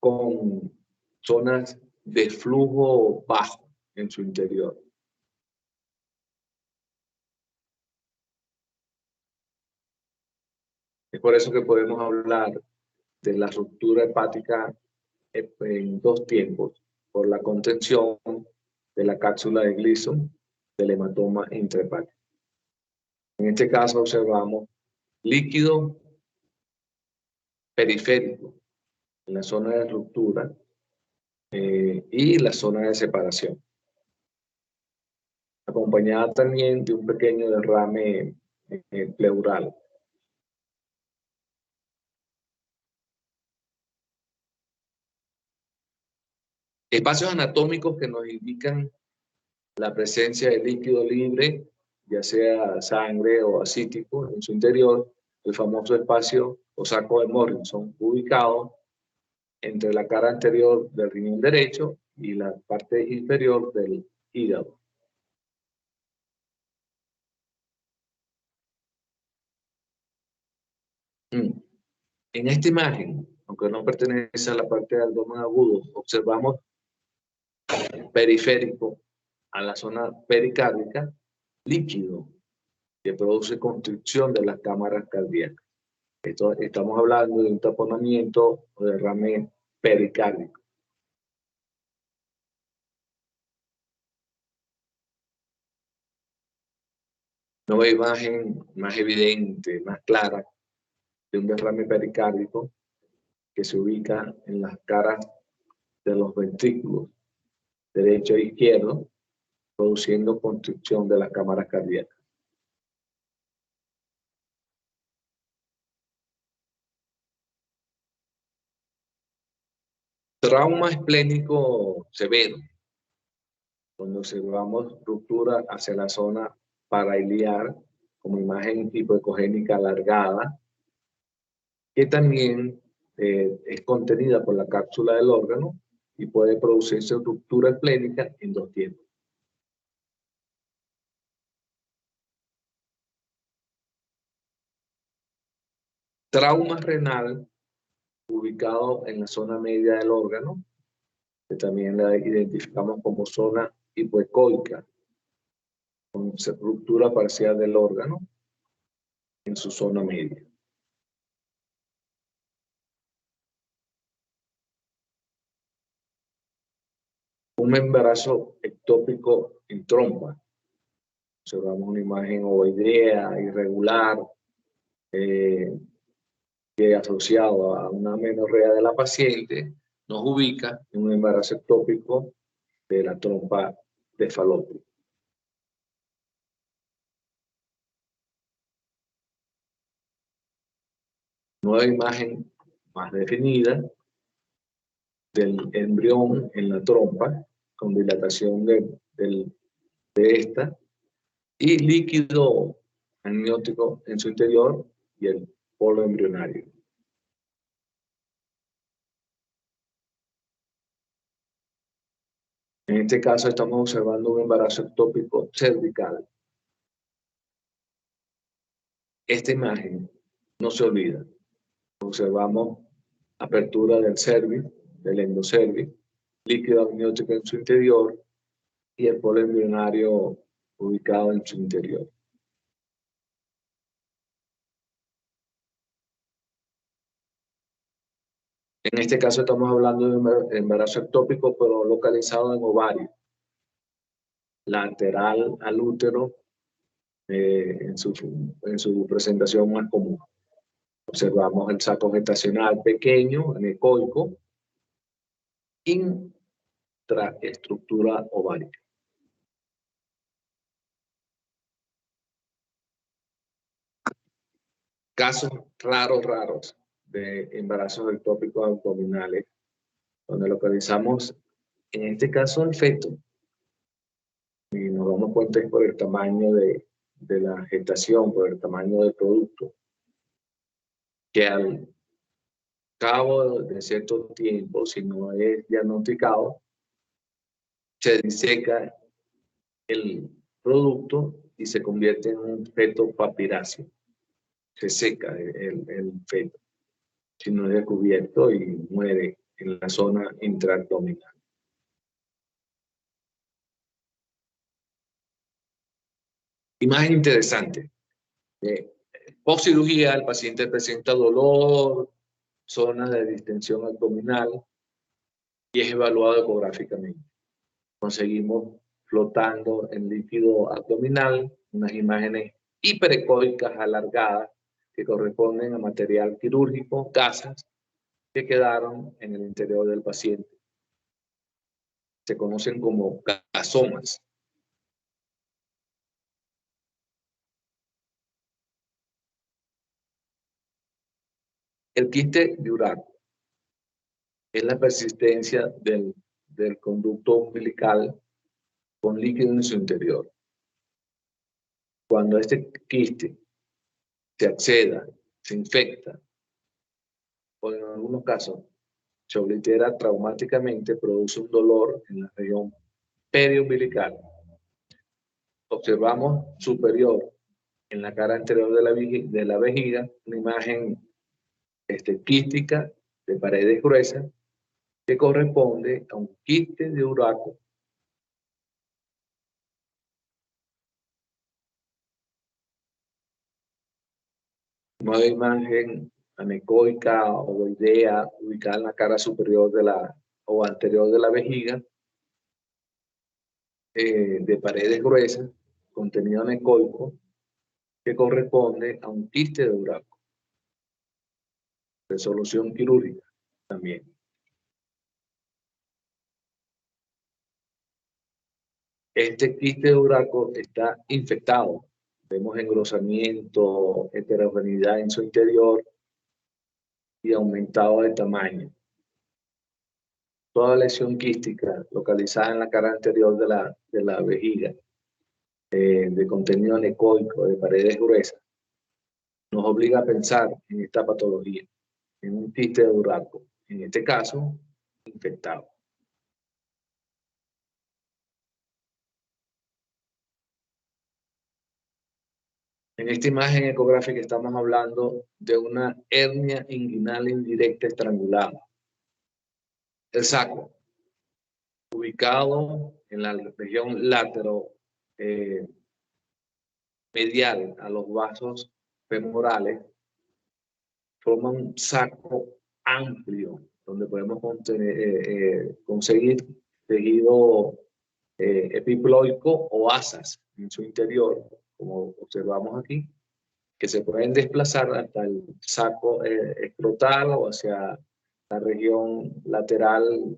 con zonas de flujo bajo en su interior. Es por eso que podemos hablar de la ruptura hepática en 2 tiempos por la contención de la cápsula de Gleason del hematoma intrahepático. En este caso observamos líquido periférico en la zona de ruptura y la zona de separación, acompañada también de un pequeño derrame pleural. Espacios anatómicos que nos indican la presencia de líquido libre, ya sea sangre o ascítico en su interior, el famoso espacio o saco de Morrison, ubicado entre la cara anterior del riñón derecho y la parte inferior del hígado. En esta imagen, aunque no pertenece a la parte del abdomen agudo, observamos periférico a la zona pericárdica, líquido que produce constricción de las cámaras cardíacas. Estamos hablando de un taponamiento o derrame pericárdico. Nueva imagen más evidente, más clara, de un derrame pericárdico que se ubica en las caras de los ventrículos derecho e izquierdo, produciendo constricción de las cámaras cardíacas. Trauma esplénico severo, cuando observamos ruptura hacia la zona parailiar, como imagen hipoecogénica alargada, que también es contenida por la cápsula del órgano y puede producirse ruptura esplénica en 2 tiempos. Trauma renal ubicado en la zona media del órgano, que también la identificamos como zona hipoecoica, con ruptura parcial del órgano en su zona media. Un embarazo ectópico en trompa. Observamos una imagen ovoidea, irregular, que asociado a una menorrea de la paciente, nos ubica en un embarazo ectópico de la trompa de Falopio. Nueva imagen más definida del embrión en la trompa, con dilatación de esta, y líquido amniótico en su interior y el polo embrionario. En este caso estamos observando un embarazo ectópico cervical. Esta imagen no se olvida. Observamos apertura del cervix, del endocervix, líquido amniótico en su interior y el polo embrionario ubicado en su interior. En este caso estamos hablando de un embarazo ectópico, pero localizado en ovario, lateral al útero, en su presentación más común. Observamos el saco gestacional pequeño, anecoico, intraestructura ovárica. Casos raros de embarazos ectópicos abdominales, donde localizamos, en este caso, el feto. Y nos damos cuenta por el tamaño de la gestación, por el tamaño del producto, que al cabo de cierto tiempo, si no es diagnosticado, se diseca el producto y se convierte en un feto papiráceo. Se seca el feto, si no es descubierto, y muere en la zona intraabdominal. Imagen interesante. Post cirugía, el paciente presenta dolor, zona de distensión abdominal, y es evaluado ecográficamente. Conseguimos flotando en líquido abdominal unas imágenes hiperecóicas alargadas que corresponden a material quirúrgico, gasas, que quedaron en el interior del paciente. Se conocen como gasomas. El quiste de Urraco es la persistencia del conducto umbilical con líquido en su interior. Cuando este quiste se acceda, se infecta, o en algunos casos se oblitera traumáticamente, produce un dolor en la región periumbilical. Observamos superior en la cara anterior de la vejiga una imagen quística de paredes gruesas que corresponde a un quiste de Urraco. Una imagen anecoica o ovoidea ubicada en la cara superior o anterior de la vejiga, de paredes gruesas, contenido anecoico, que corresponde a un quiste de Urraco. Resolución quirúrgica también. Este quiste de Urraco está infectado. Vemos engrosamiento, heterogeneidad en su interior y aumentado de tamaño. Toda lesión quística localizada en la cara anterior de la vejiga, de contenido anecoico, de paredes gruesas, nos obliga a pensar en esta patología, en un quiste de Urraco, en este caso, infectado. En esta imagen ecográfica estamos hablando de una hernia inguinal indirecta estrangulada. El saco, ubicado en la región látero medial a los vasos femorales, forma un saco amplio donde podemos conseguir tejido epiploico o asas en su interior, como observamos aquí, que se pueden desplazar hasta el saco escrotal o hacia la región lateral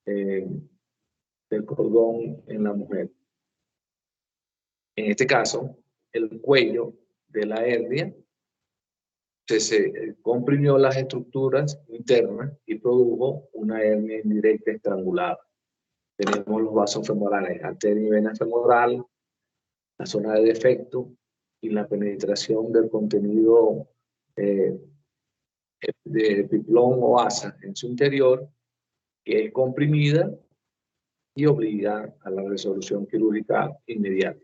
del cordón en la mujer. En este caso, el cuello de la hernia se comprimió las estructuras internas y produjo una hernia indirecta estrangulada. Tenemos los vasos femorales, arteria y vena femoral, la zona de defecto y la penetración del contenido de epiplón o asa en su interior, que es comprimida y obliga a la resolución quirúrgica inmediata.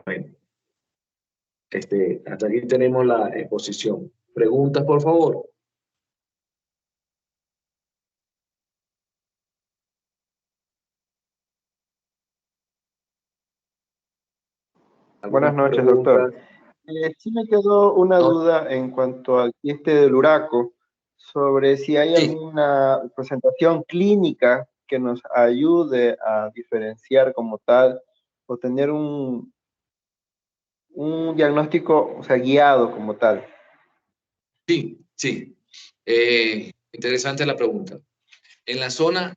Bueno, hasta aquí tenemos la exposición. ¿Preguntas, por favor? Buenas noches, doctor. Sí me quedó una duda en cuanto al quiste del Urraco, sobre si hay alguna presentación clínica que nos ayude a diferenciar como tal o tener un diagnóstico, o sea, guiado como tal. Sí, sí. Interesante la pregunta. En la zona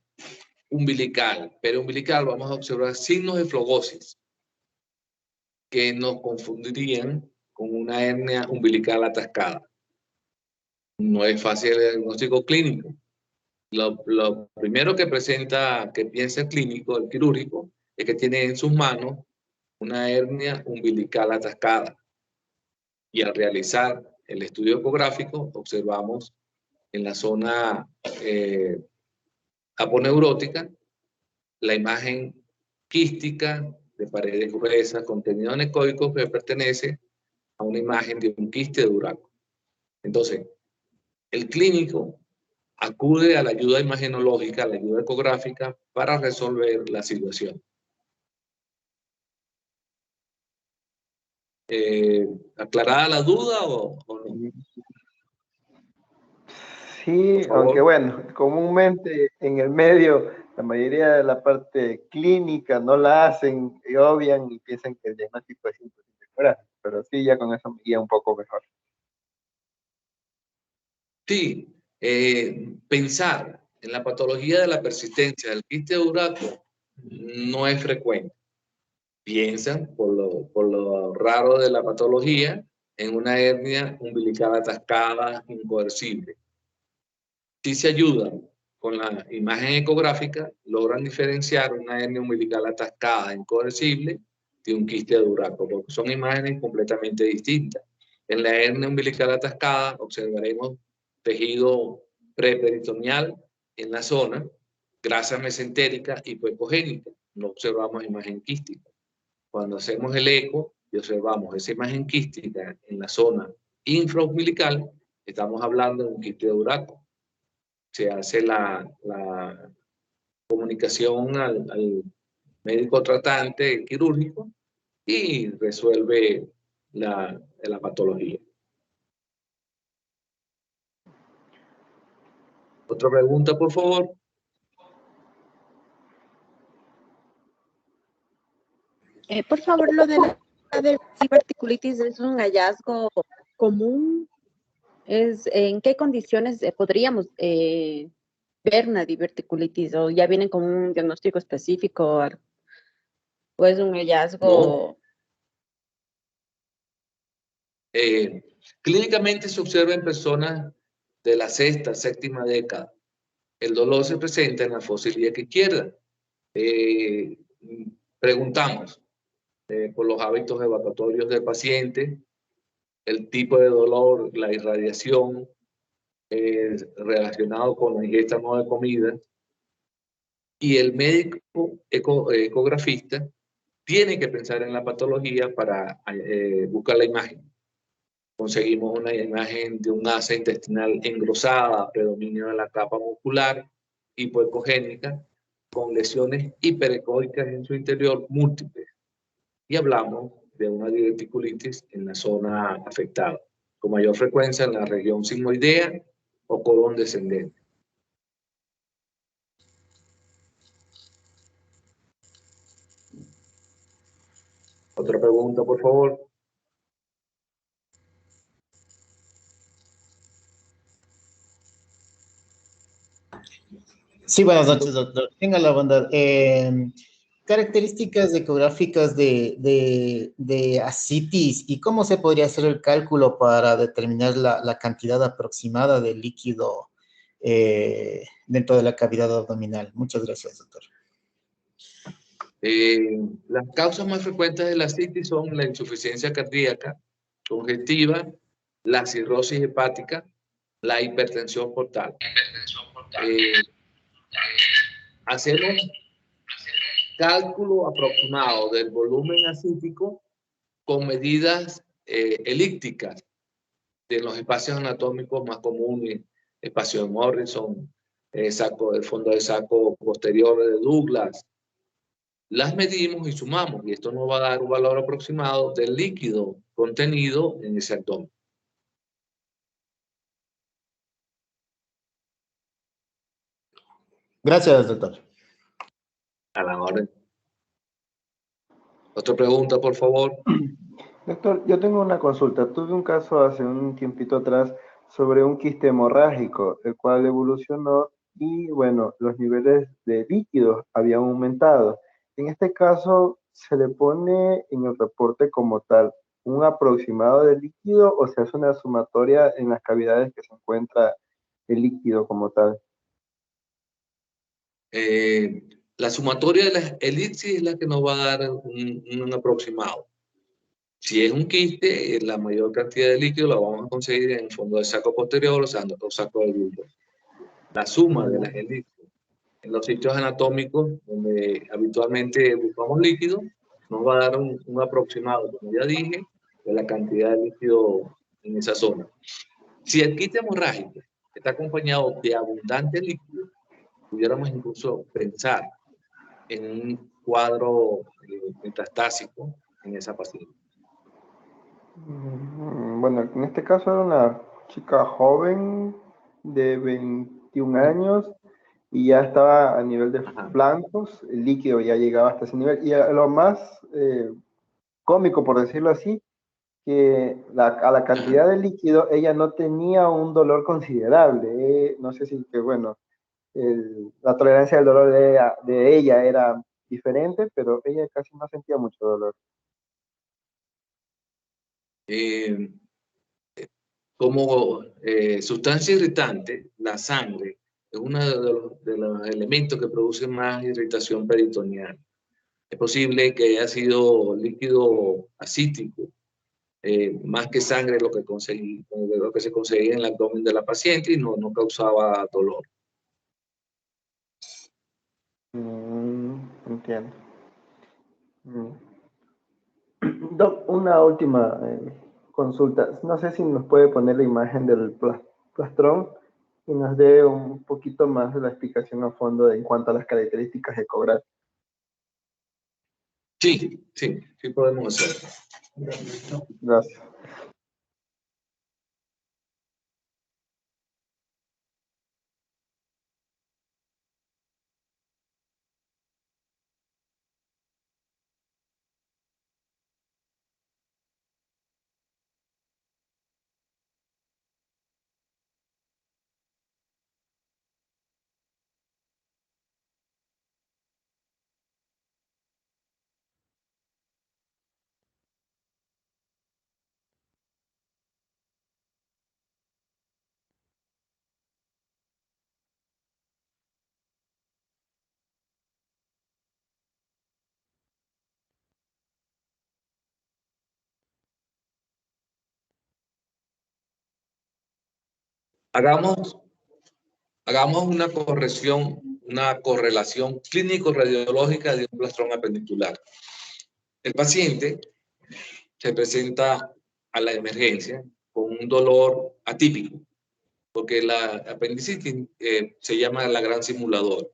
umbilical, periumbilical, vamos a observar signos de flogosis que nos confundirían con una hernia umbilical atascada. No es fácil el diagnóstico clínico. Lo primero que presenta, que piensa el clínico, el quirúrgico, es que tiene en sus manos una hernia umbilical atascada. Y al realizar el estudio ecográfico, observamos en la zona aponeurótica la imagen quística de paredes gruesas, contenido anecoico que pertenece a una imagen de un quiste de Urraco. Entonces, el clínico acude a la ayuda imagenológica, a la ayuda ecográfica, para resolver la situación. ¿Aclarada la duda o no? Sí, Por favor. aunque bueno, comúnmente en el medio, la mayoría de la parte clínica no la hacen y obvian y piensan que el diagnóstico es imposible curar, pero sí, ya con eso me guía un poco mejor. Sí, pensar en la patología de la persistencia del quiste de Uraco no es frecuente. Piensan, por lo raro de la patología, en una hernia umbilical atascada, incoercible. Si se ayudan con la imagen ecográfica, logran diferenciar una hernia umbilical atascada, incoercible, de un quiste de Uraco, porque son imágenes completamente distintas. En la hernia umbilical atascada observaremos tejido preperitoneal en la zona, grasa mesentérica y hipoecogénica. No observamos imagen quística. Cuando hacemos el eco y observamos esa imagen quística en la zona infraumbilical, estamos hablando de un quiste de Uraco. Se hace la comunicación al médico tratante quirúrgico y resuelve la patología. Otra pregunta, por favor. Por favor, lo de la diverticulitis es un hallazgo común. ¿En qué condiciones podríamos ver una diverticulitis? ¿O ya vienen con un diagnóstico específico? ¿O es un No. hallazgo? Clínicamente se observa en personas de la sexta, séptima década. El dolor se presenta en la fosa ilíaca izquierda. Preguntamos por los hábitos evacuatorios del paciente, el tipo de dolor, la irradiación relacionado con la ingesta no de comida, y el médico ecografista tiene que pensar en la patología para buscar la imagen. Conseguimos una imagen de un asa intestinal engrosada, predominio de la capa muscular, hipoecogénica, con lesiones hiperecóicas en su interior múltiples. Y hablamos de una diverticulitis en la zona afectada, con mayor frecuencia en la región sigmoidea o colon descendente. Otra pregunta, por favor. Sí, buenas noches, doctor. Tenga la bondad. Características ecográficas de ascitis y cómo se podría hacer el cálculo para determinar la cantidad aproximada de líquido dentro de la cavidad abdominal. Muchas gracias, doctor. Las causas más frecuentes de la ascitis son la insuficiencia cardíaca congestiva, la cirrosis hepática, la hipertensión portal. Hacemos cálculo aproximado del volumen ascítico con medidas elípticas de los espacios anatómicos más comunes, espacio de Morrison, saco, el fondo de saco posterior de Douglas. Las medimos y sumamos, y esto nos va a dar un valor aproximado del líquido contenido en ese abdomen. Gracias, doctor. A la orden. Otra pregunta, por favor. Doctor, yo tengo una consulta. Tuve un caso hace un tiempito atrás sobre un quiste hemorrágico, el cual evolucionó y, bueno, los niveles de líquidos habían aumentado. En este caso, ¿se le pone en el reporte como tal un aproximado de líquido o se hace una sumatoria en las cavidades que se encuentra el líquido como tal? La sumatoria de las elipsis es la que nos va a dar un aproximado. Si es un quiste, la mayor cantidad de líquido la vamos a conseguir en el fondo del saco posterior o saco de glúteo. La suma de las elipsis en los sitios anatómicos donde habitualmente buscamos líquido nos va a dar un aproximado, como ya dije, de la cantidad de líquido en esa zona. Si el quiste hemorrágico está acompañado de abundante líquido, pudiéramos incluso pensar en un cuadro metastásico en esa paciente. Bueno, en este caso era una chica joven, de 21 años y ya estaba a nivel de Ajá. flancos, el líquido ya llegaba hasta ese nivel. Y lo más cómico, por decirlo así, que a la cantidad de líquido ella no tenía un dolor considerable. No sé si que, bueno, la tolerancia del dolor de ella era diferente, pero ella casi no sentía mucho dolor. Como sustancia irritante, la sangre es uno de los elementos que produce más irritación peritoneal. Es posible que haya sido líquido acítico, más que sangre lo que se conseguía en el abdomen de la paciente y no causaba dolor. Entiendo. Doc, una última consulta. No sé si nos puede poner la imagen del plastrón y nos dé un poquito más de la explicación a fondo en cuanto a las características ecográficas. Sí podemos hacerlo. Gracias. Hagamos una correlación clínico-radiológica de un plastrón apendicular. El paciente se presenta a la emergencia con un dolor atípico, porque la apendicitis se llama la gran simulador.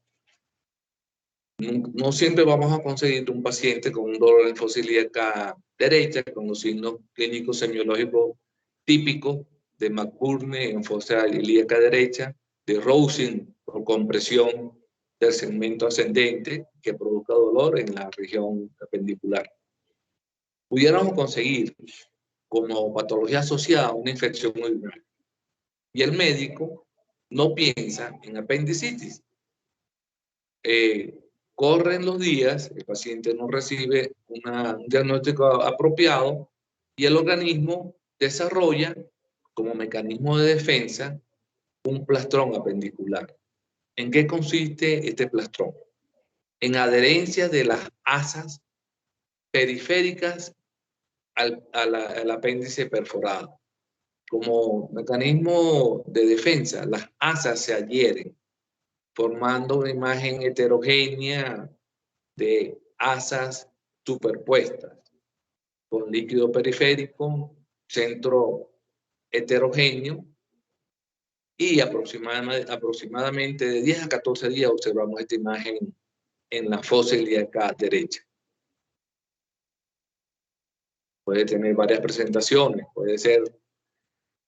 No siempre vamos a conseguir un paciente con un dolor en fosa ilíaca derecha, con los signos clínicos semiológicos típicos de McBurney en fosa ilíaca derecha, de Rosen por compresión del segmento ascendente que produzca dolor en la región apendicular. Pudiéramos conseguir como patología asociada una infección urinaria. Y el médico no piensa en apendicitis. Corren los días, el paciente no recibe un diagnóstico apropiado y el organismo desarrolla como mecanismo de defensa un plastrón apendicular. ¿En qué consiste este plastrón? En adherencia de las asas periféricas al apéndice perforado. Como mecanismo de defensa, las asas se adhieren, formando una imagen heterogénea de asas superpuestas, con líquido periférico, centro heterogéneo, y aproximadamente de 10 a 14 días observamos esta imagen en la fosa ilíaca derecha. Puede tener varias presentaciones, puede ser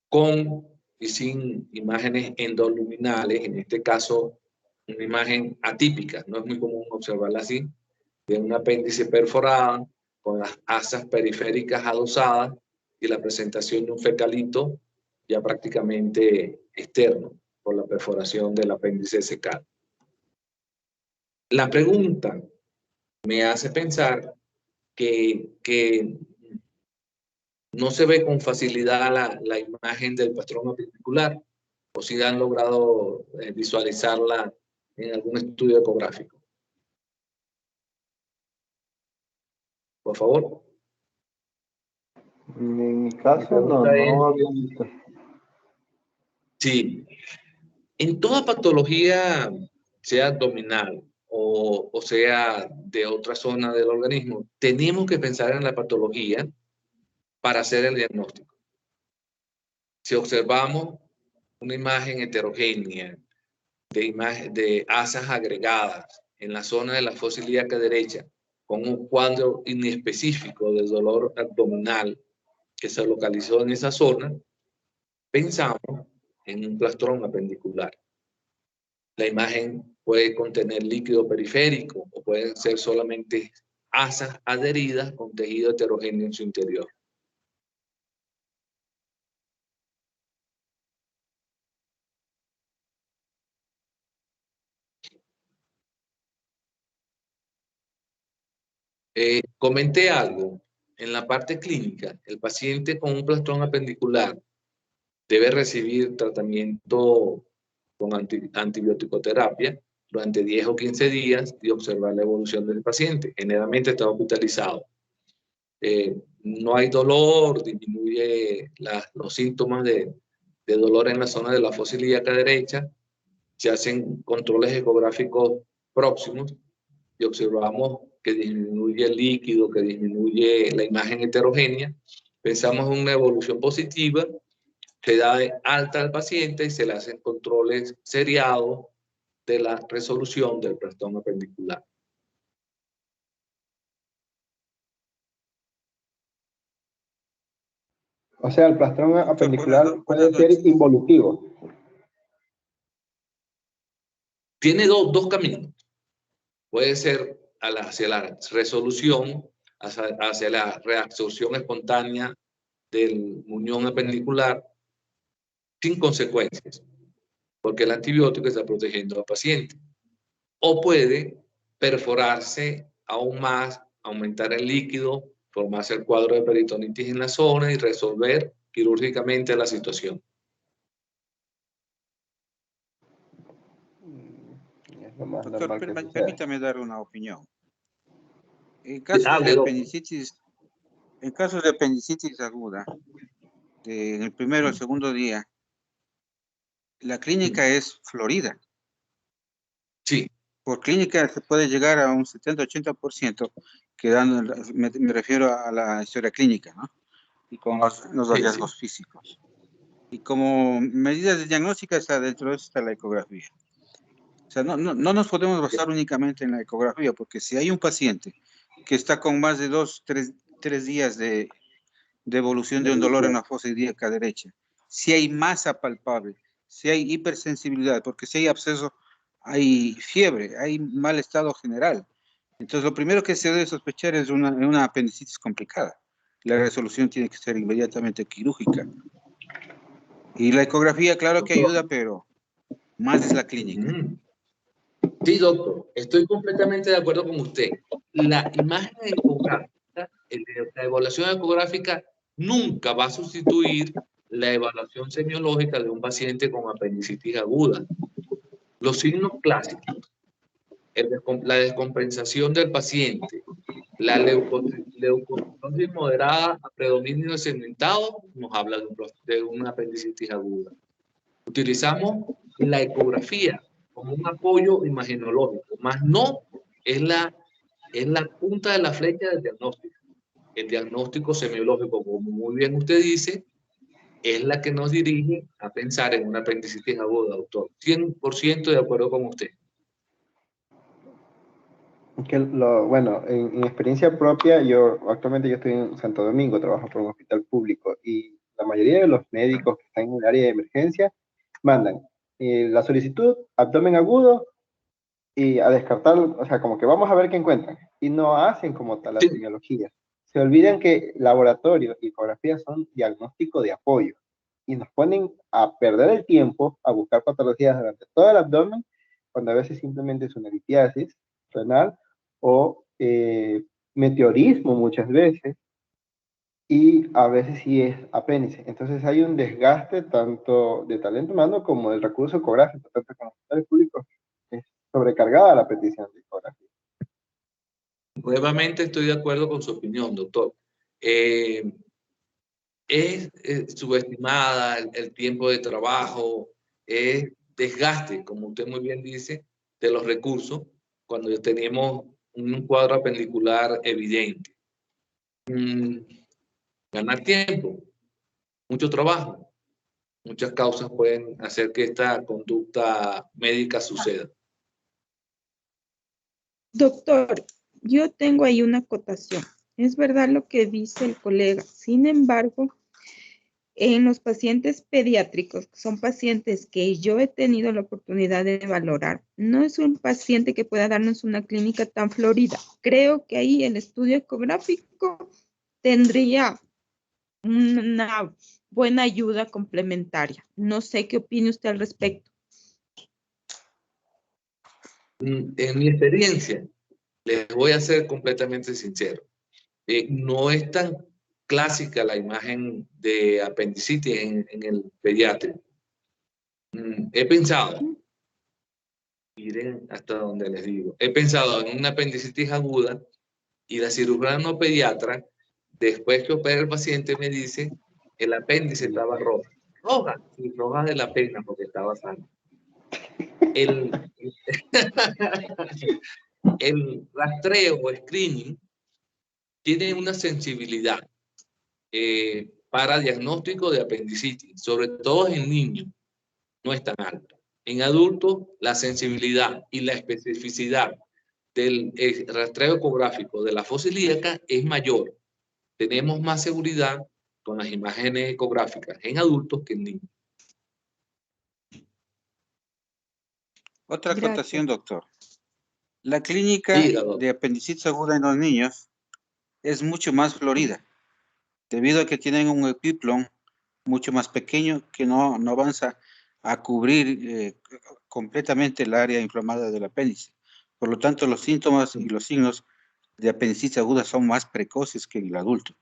con y sin imágenes endoluminales, en este caso una imagen atípica, no es muy común observarla así, de un apéndice perforado con las asas periféricas adosadas y la presentación de un fecalito ya prácticamente externo por la perforación del apéndice secal. La pregunta me hace pensar que no se ve con facilidad la imagen del patrón apendicular, o si han logrado visualizarla en algún estudio ecográfico. Por favor. En mi caso, no había visto. Sí. En toda patología, sea abdominal o sea de otra zona del organismo, tenemos que pensar en la patología para hacer el diagnóstico. Si observamos una imagen heterogénea de asas agregadas en la zona de la fosa ilíaca derecha, con un cuadro inespecífico de dolor abdominal que se localizó en esa zona, pensamos en un plastrón apendicular. La imagen puede contener líquido periférico o pueden ser solamente asas adheridas con tejido heterogéneo en su interior. Comenté algo. En la parte clínica, el paciente con un plastrón apendicular debe recibir tratamiento con antibiótico-terapia durante 10 o 15 días y observar la evolución del paciente. Generalmente está hospitalizado. No hay dolor, disminuye los síntomas de dolor en la zona de la fosa ilíaca derecha. Se hacen controles ecográficos próximos y observamos que disminuye el líquido, que disminuye la imagen heterogénea. Pensamos en una evolución positiva, se da de alta al paciente y se le hacen controles seriados de la resolución del plastrón apendicular. O sea, el plastrón apendicular puede ser involutivo. Tiene dos caminos. Puede ser hacia la resolución, hacia la reabsorción espontánea del muñón apendicular sin consecuencias, porque el antibiótico está protegiendo al paciente. O puede perforarse aún más, aumentar el líquido, formarse el cuadro de peritonitis en la zona y resolver quirúrgicamente la situación. Es lo más Doctor, normal que sucede. permítame dar una opinión. En casos de apendicitis aguda, en el primero o el segundo día, la clínica es Florida. Sí. Por clínica se puede llegar a un 70-80%, quedando, me refiero a la historia clínica, ¿no? Y con los hallazgos físicos. Y como medidas de diagnóstica está dentro de eso está la ecografía. O sea, no nos podemos basar únicamente en la ecografía, porque si hay un paciente que está con más de 3 días de evolución de un dolor en la fosa ilíaca derecha, si hay masa palpable, si hay hipersensibilidad, porque si hay absceso, hay fiebre, hay mal estado general. Entonces, lo primero que se debe sospechar es una apendicitis complicada. La resolución tiene que ser inmediatamente quirúrgica. Y la ecografía, claro que ayuda, pero más es la clínica. Sí, doctor, estoy completamente de acuerdo con usted. La imagen ecográfica, la evaluación ecográfica nunca va a sustituir la evaluación semiológica de un paciente con apendicitis aguda. Los signos clásicos, la descompensación del paciente, la leucocitosis moderada a predominio segmentado, nos habla de una apendicitis aguda. Utilizamos la ecografía como un apoyo imagenológico, más no es la punta de la flecha del diagnóstico. El diagnóstico semiológico, como muy bien usted dice, es la que nos dirige a pensar en una apendicitis aguda, doctor. 100% de acuerdo con usted. Bueno, en experiencia propia, actualmente yo estoy en Santo Domingo, trabajo por un hospital público y la mayoría de los médicos que están en el área de emergencia mandan la solicitud, abdomen agudo y a descartar, o sea, como que vamos a ver qué encuentran y no hacen como tal la semiología. Se olvidan que laboratorio y ecografía son diagnóstico de apoyo y nos ponen a perder el tiempo a buscar patologías durante todo el abdomen cuando a veces simplemente es una litiasis renal o meteorismo muchas veces, y a veces sí es apéndice. Entonces hay un desgaste tanto de talento humano como del recurso ecográfico, tanto que en los hospitales públicos es sobrecargada la petición de ecografía. Nuevamente estoy de acuerdo con su opinión, doctor. Es subestimada el tiempo de trabajo, es desgaste, como usted muy bien dice, de los recursos cuando tenemos un cuadro apendicular evidente. Ganar tiempo, mucho trabajo, muchas causas pueden hacer que esta conducta médica suceda. Doctor, yo tengo ahí una acotación. Es verdad lo que dice el colega. Sin embargo, en los pacientes pediátricos, que son pacientes que yo he tenido la oportunidad de valorar, no es un paciente que pueda darnos una clínica tan florida. Creo que ahí el estudio ecográfico tendría una buena ayuda complementaria. No sé qué opine usted al respecto. En mi experiencia, les voy a ser completamente sincero. No es tan clásica la imagen de apendicitis en el pediátrico. He pensado, miren hasta donde les digo, he pensado en una apendicitis aguda y la cirujano pediatra, después que opera el paciente, me dice que el apéndice estaba roja. Roja, sí, roja de la pena porque estaba sano. El rastreo o screening tiene una sensibilidad para diagnóstico de apendicitis, sobre todo en niños, no es tan alta. En adultos, la sensibilidad y la especificidad del rastreo ecográfico de la fosa ilíaca es mayor. Tenemos más seguridad con las imágenes ecográficas en adultos que en niños. Otra Gracias. acotación, doctor. La clínica Diga, doctor. de apendicitis aguda en los niños es mucho más florida, debido a que tienen un epiplón mucho más pequeño que no avanza a cubrir completamente el área inflamada del apéndice. Por lo tanto, los síntomas y los signos de apendicitis aguda son más precoces que en el adulto.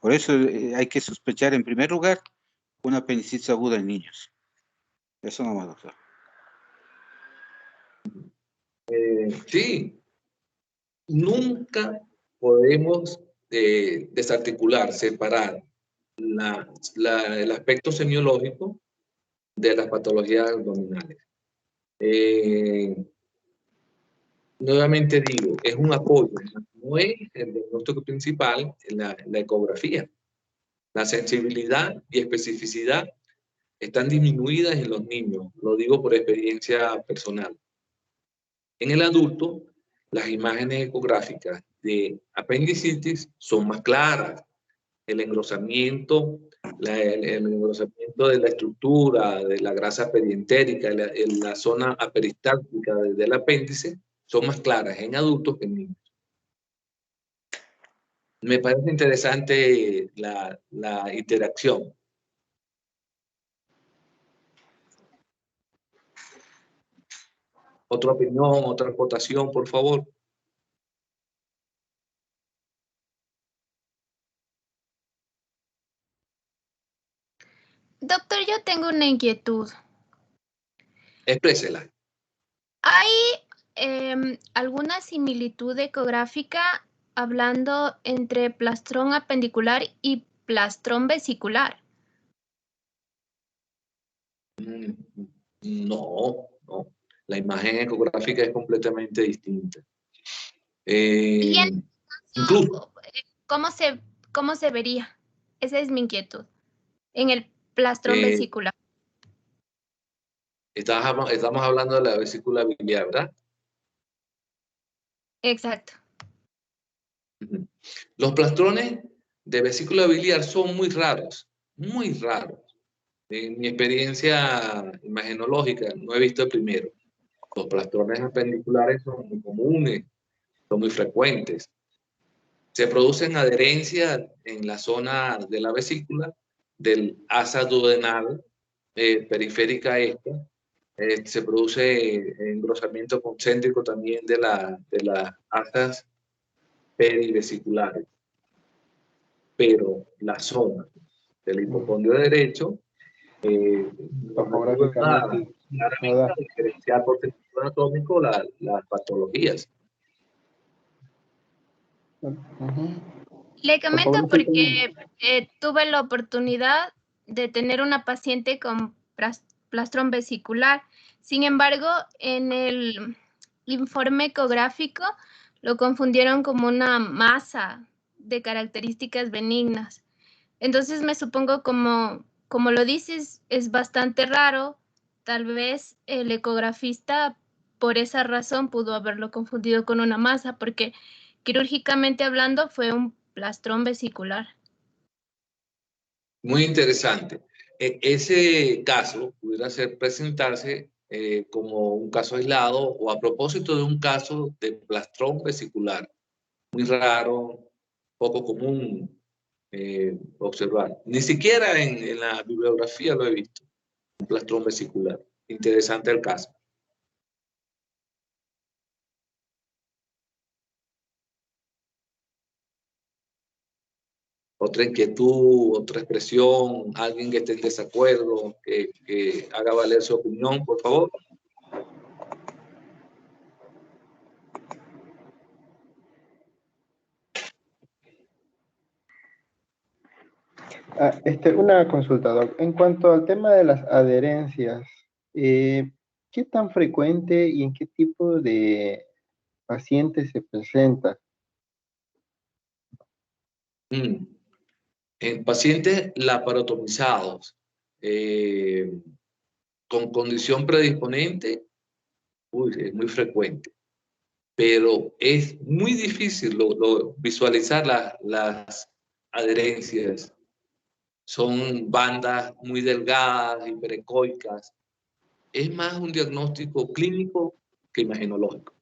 Por eso hay que sospechar en primer lugar una apendicitis aguda en niños. Eso nomás, doctor. Sí, nunca podemos desarticular, separar el aspecto semiológico de las patologías abdominales. Nuevamente digo, es un apoyo, no es el diagnóstico principal en la ecografía. La sensibilidad y especificidad están disminuidas en los niños, lo digo por experiencia personal. En el adulto, las imágenes ecográficas de apendicitis son más claras. El engrosamiento, el engrosamiento de la estructura, de la grasa perientérica, en la zona aperistáltica del apéndice, son más claras en adultos que en niños. Me parece interesante la interacción. Otra opinión, otra aportación, por favor. Doctor, yo tengo una inquietud. Exprésela. ¿Hay alguna similitud ecográfica hablando entre plastrón apendicular y plastrón vesicular? No, no. La imagen ecográfica es completamente distinta. Y en Incluso, ¿cómo se vería? Esa es mi inquietud. En el plastrón vesicular. estamos hablando de la vesícula biliar, ¿verdad? Exacto. Los plastrones de vesícula biliar son muy raros, muy raros. En mi experiencia imagenológica no he visto el primero. Los plastrones apendiculares son muy comunes, son muy frecuentes. Se producen adherencias en la zona de la vesícula, del asa duodenal, periférica esta. Se produce engrosamiento concéntrico también de las asas perivesiculares. Pero la zona del hipocondrio derecho Topográficamente no da. diferenciar por tejido anatómico las patologías. Le comento porque tuve la oportunidad de tener una paciente con plastrón vesicular. Sin embargo, en el informe ecográfico lo confundieron como una masa de características benignas. Entonces me supongo, como lo dices, es bastante raro. Tal vez el ecografista por esa razón pudo haberlo confundido con una masa, porque quirúrgicamente hablando fue un plastrón vesicular. Muy interesante. Ese caso pudiera presentarse como un caso aislado o a propósito de un caso de plastrón vesicular. Muy raro, poco común observar. Ni siquiera en la bibliografía lo he visto, un plastrón vesicular. Interesante el caso. Otra inquietud, otra expresión, alguien que esté en desacuerdo, que haga valer su opinión, por favor. Una consulta, Doc. En cuanto al tema de las adherencias, ¿qué tan frecuente y en qué tipo de pacientes se presenta? En pacientes laparotomizados con condición predisponente, es muy frecuente, pero es muy difícil visualizar las adherencias. Son bandas muy delgadas, hiperecoicas. Es más un diagnóstico clínico que imagenológico.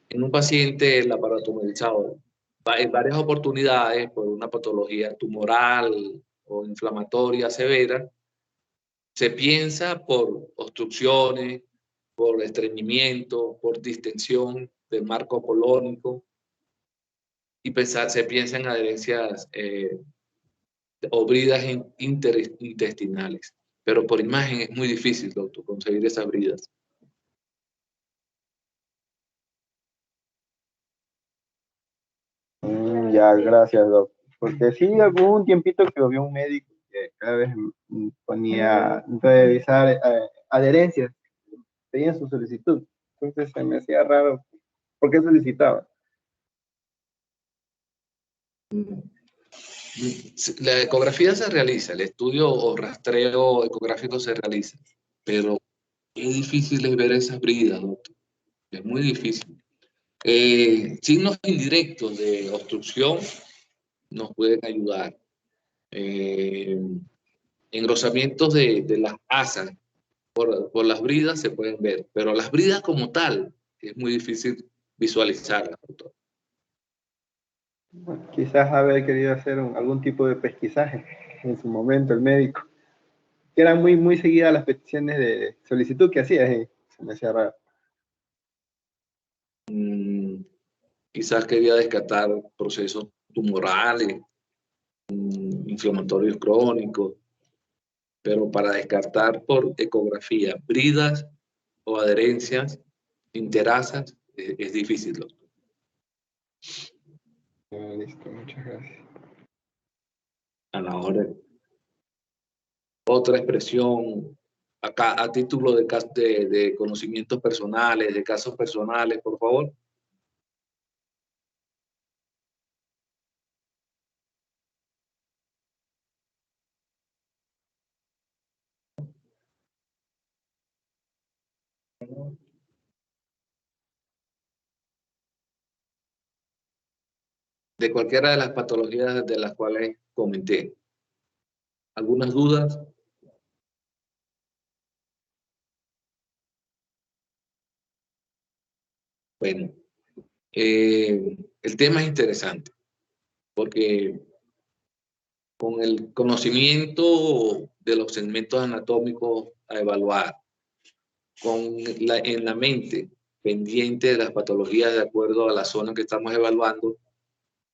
En un paciente laparotomizado, en varias oportunidades por una patología tumoral o inflamatoria severa, se piensa por obstrucciones, por estreñimiento, por distensión del marco colónico y se piensa en adherencias o bridas interintestinales. Pero por imagen es muy difícil, doctor, conseguir esas bridas. Ya, gracias, Doc. Porque sí, hubo un tiempito que había un médico que cada vez ponía revisar adherencias, pedían su solicitud. Entonces se me hacía raro. ¿Por qué solicitaba? La ecografía se realiza, el estudio o rastreo ecográfico se realiza, pero es difícil ver esas bridas, doctor. Es muy difícil. Signos indirectos de obstrucción nos pueden ayudar. Engrosamientos de las asas por las bridas se pueden ver, pero las bridas como tal es muy difícil visualizarlas, doctor. Bueno, quizás haber querido hacer algún tipo de pesquisaje en su momento el médico. Que eran muy seguidas las peticiones de solicitud que hacía, se me hacía raro. Quizás quería descartar procesos tumorales, inflamatorios crónicos, pero para descartar por ecografía bridas o adherencias interasas es difícil, doctor. Listo, muchas gracias. A la hora. Otra expresión, acá a título de conocimientos personales, de casos personales, por favor. De cualquiera de las patologías de las cuales comenté. ¿Algunas dudas? Bueno, el tema es interesante porque con el conocimiento de los segmentos anatómicos a evaluar, en la mente pendiente de las patologías de acuerdo a la zona que estamos evaluando,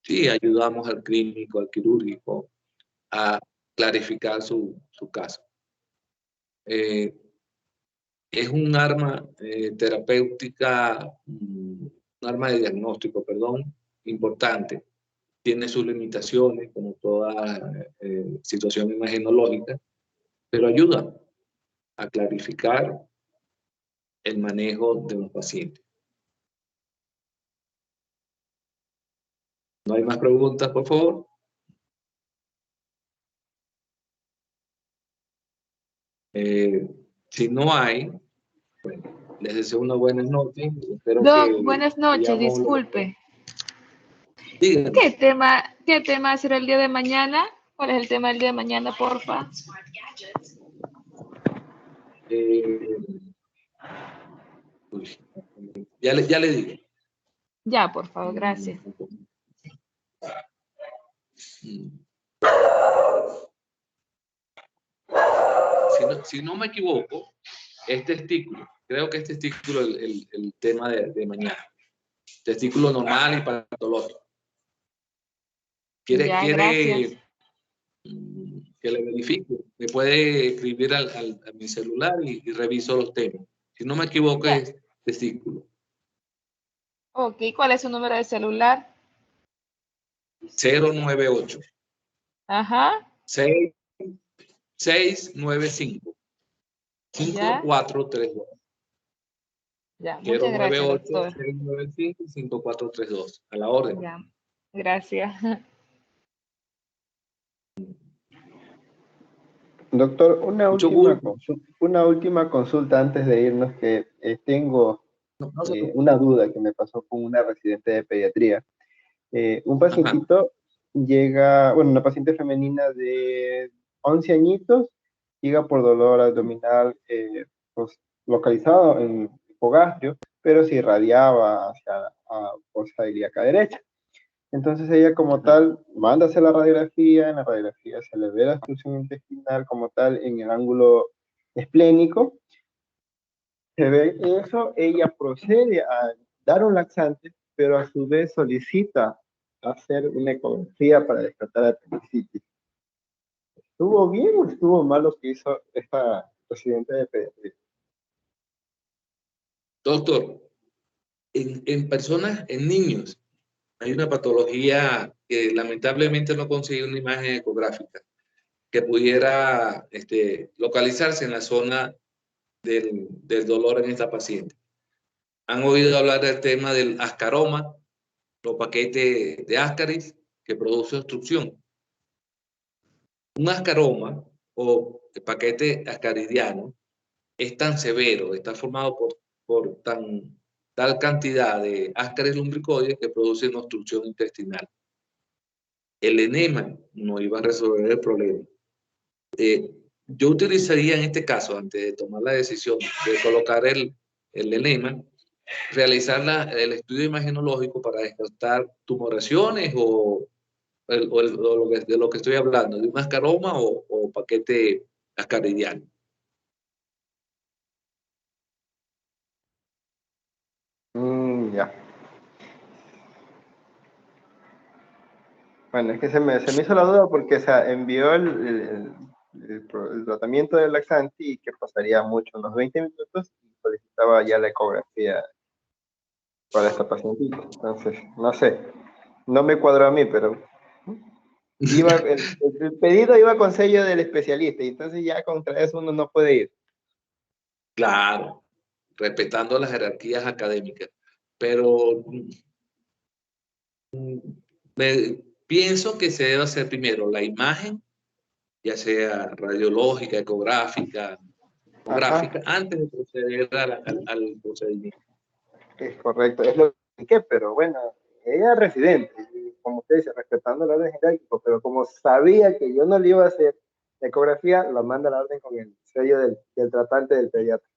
sí ayudamos al clínico, al quirúrgico a clarificar su caso. Es un arma terapéutica, un arma de diagnóstico, perdón, importante. Tiene sus limitaciones, como toda situación imagenológica, pero ayuda a clarificar el manejo de los pacientes. ¿No hay más preguntas, por favor? Si no hay, bueno, les deseo unas buenas noches. Espero Doc, buenas noches, disculpe. Díganme. ¿Qué tema será el día de mañana? ¿Cuál es el tema del día de mañana, porfa? Ya le digo. Ya, por favor, gracias. Si no me equivoco, es testículo. Creo que es testículo el tema de mañana. Testículo normal y patológico. ¿Quiere Gracias. que le verifique? Me puede escribir a mi celular y reviso los temas. Si no me equivoco, es testículo. Ok, ¿cuál es su número de celular? 098. Ajá. 695 5432. Ya, muchas gracias, 098 doctor. 695 5432. A la orden. Ya, gracias. Doctor, Mucho gusto. una última consulta antes de irnos, que tengo una duda que me pasó con una residente de pediatría. Un pacientito llega, bueno, una paciente femenina de 11 añitos, llega por dolor abdominal pues, localizado en hipogastrio, pero se irradiaba hacia la fosa ilíaca derecha. Entonces ella como tal manda a hacer la radiografía, en la radiografía se le ve la obstrucción intestinal como tal en el ángulo esplénico, se ve eso, ella procede a dar un laxante, pero a su vez solicita hacer una ecografía para descartar apendicitis. ¿Estuvo bien o estuvo mal lo que hizo esta residente de pediatría? Doctor, en personas, en niños, hay una patología que lamentablemente no consigue una imagen ecográfica que pudiera localizarse en la zona del dolor en esta paciente. ¿Han oído hablar del tema del ascaroma, los paquetes de Ascaris que produce obstrucción? Un ascaroma o el paquete ascaridiano es tan severo, está formado por tal cantidad de Ascaris lumbricoides que producen obstrucción intestinal. El enema no iba a resolver el problema. Yo utilizaría en este caso, antes de tomar la decisión de colocar el enema, realizar el estudio imagenológico para descartar tumoraciones o de lo que estoy hablando, de un ascaroma o paquete ascaridiano. Ya. Bueno, es que se me hizo la duda porque se envió el tratamiento del laxante y que pasaría mucho, unos 20 minutos, y solicitaba ya la ecografía para esta pacientita. Entonces, no sé, no me cuadró a mí, pero el pedido iba con sello del especialista y entonces ya contra eso uno no puede ir. Claro, respetando las jerarquías académicas, pero pienso que se debe hacer primero la imagen, ya sea radiológica, ecográfica, gráfica, antes de proceder al procedimiento. Es correcto, es lo que pero bueno, ella es residente, y como usted dice, respetando el orden jerárquico, pero como sabía que yo no le iba a hacer ecografía, lo manda a la orden con el sello del tratante del pediatra.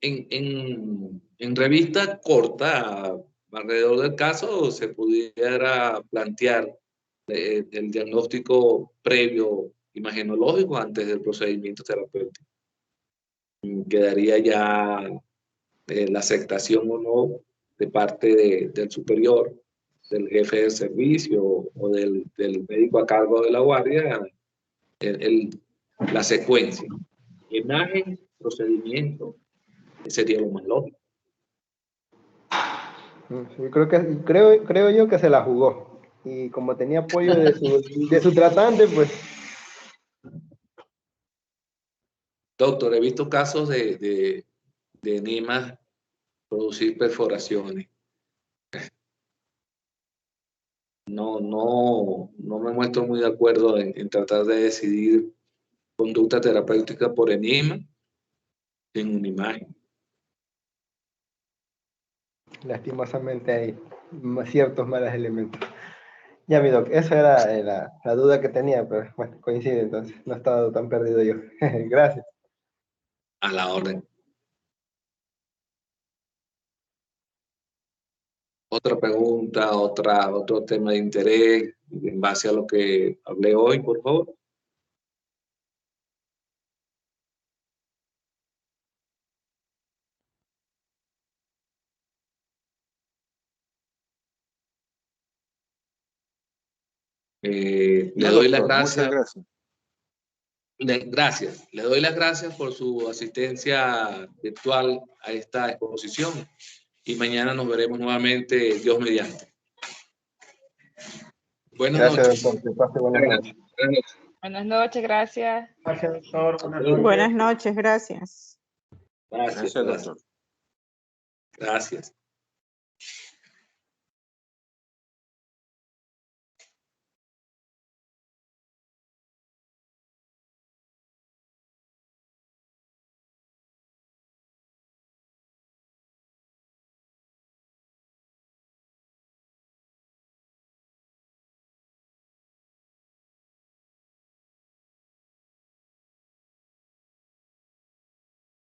En revista corta, alrededor del caso, se pudiera plantear el diagnóstico previo imagenológico antes del procedimiento terapéutico. Quedaría ya la aceptación o no de parte del superior, del jefe de servicio o del médico a cargo de la guardia, la secuencia. Imagen, procedimiento, sería lo más lógico. Sí, creo yo que se la jugó. Y como tenía apoyo de su tratante, pues... Doctor, he visto casos de enemas producir perforaciones. No me muestro muy de acuerdo en tratar de decidir conducta terapéutica por enema en una imagen. Lastimosamente ahí ciertos malos elementos. Ya, mi doc, esa era la duda que tenía, pero bueno, coincide entonces, no he estado tan perdido yo. Gracias. A la orden. Otra pregunta, otro tema de interés en base a lo que hablé hoy, por favor. Le No, doy las doctor, muchas gracias. gracias. Gracias. Le doy las gracias por su asistencia virtual a esta exposición. Y mañana nos veremos nuevamente, Dios mediante. Buenas Gracias, noches. doctor. Que pase buenas noches. Buenas noches, gracias. Gracias, doctor. Buenas noches. Buenas noches, gracias. Gracias, Gracias, doctor. Gracias.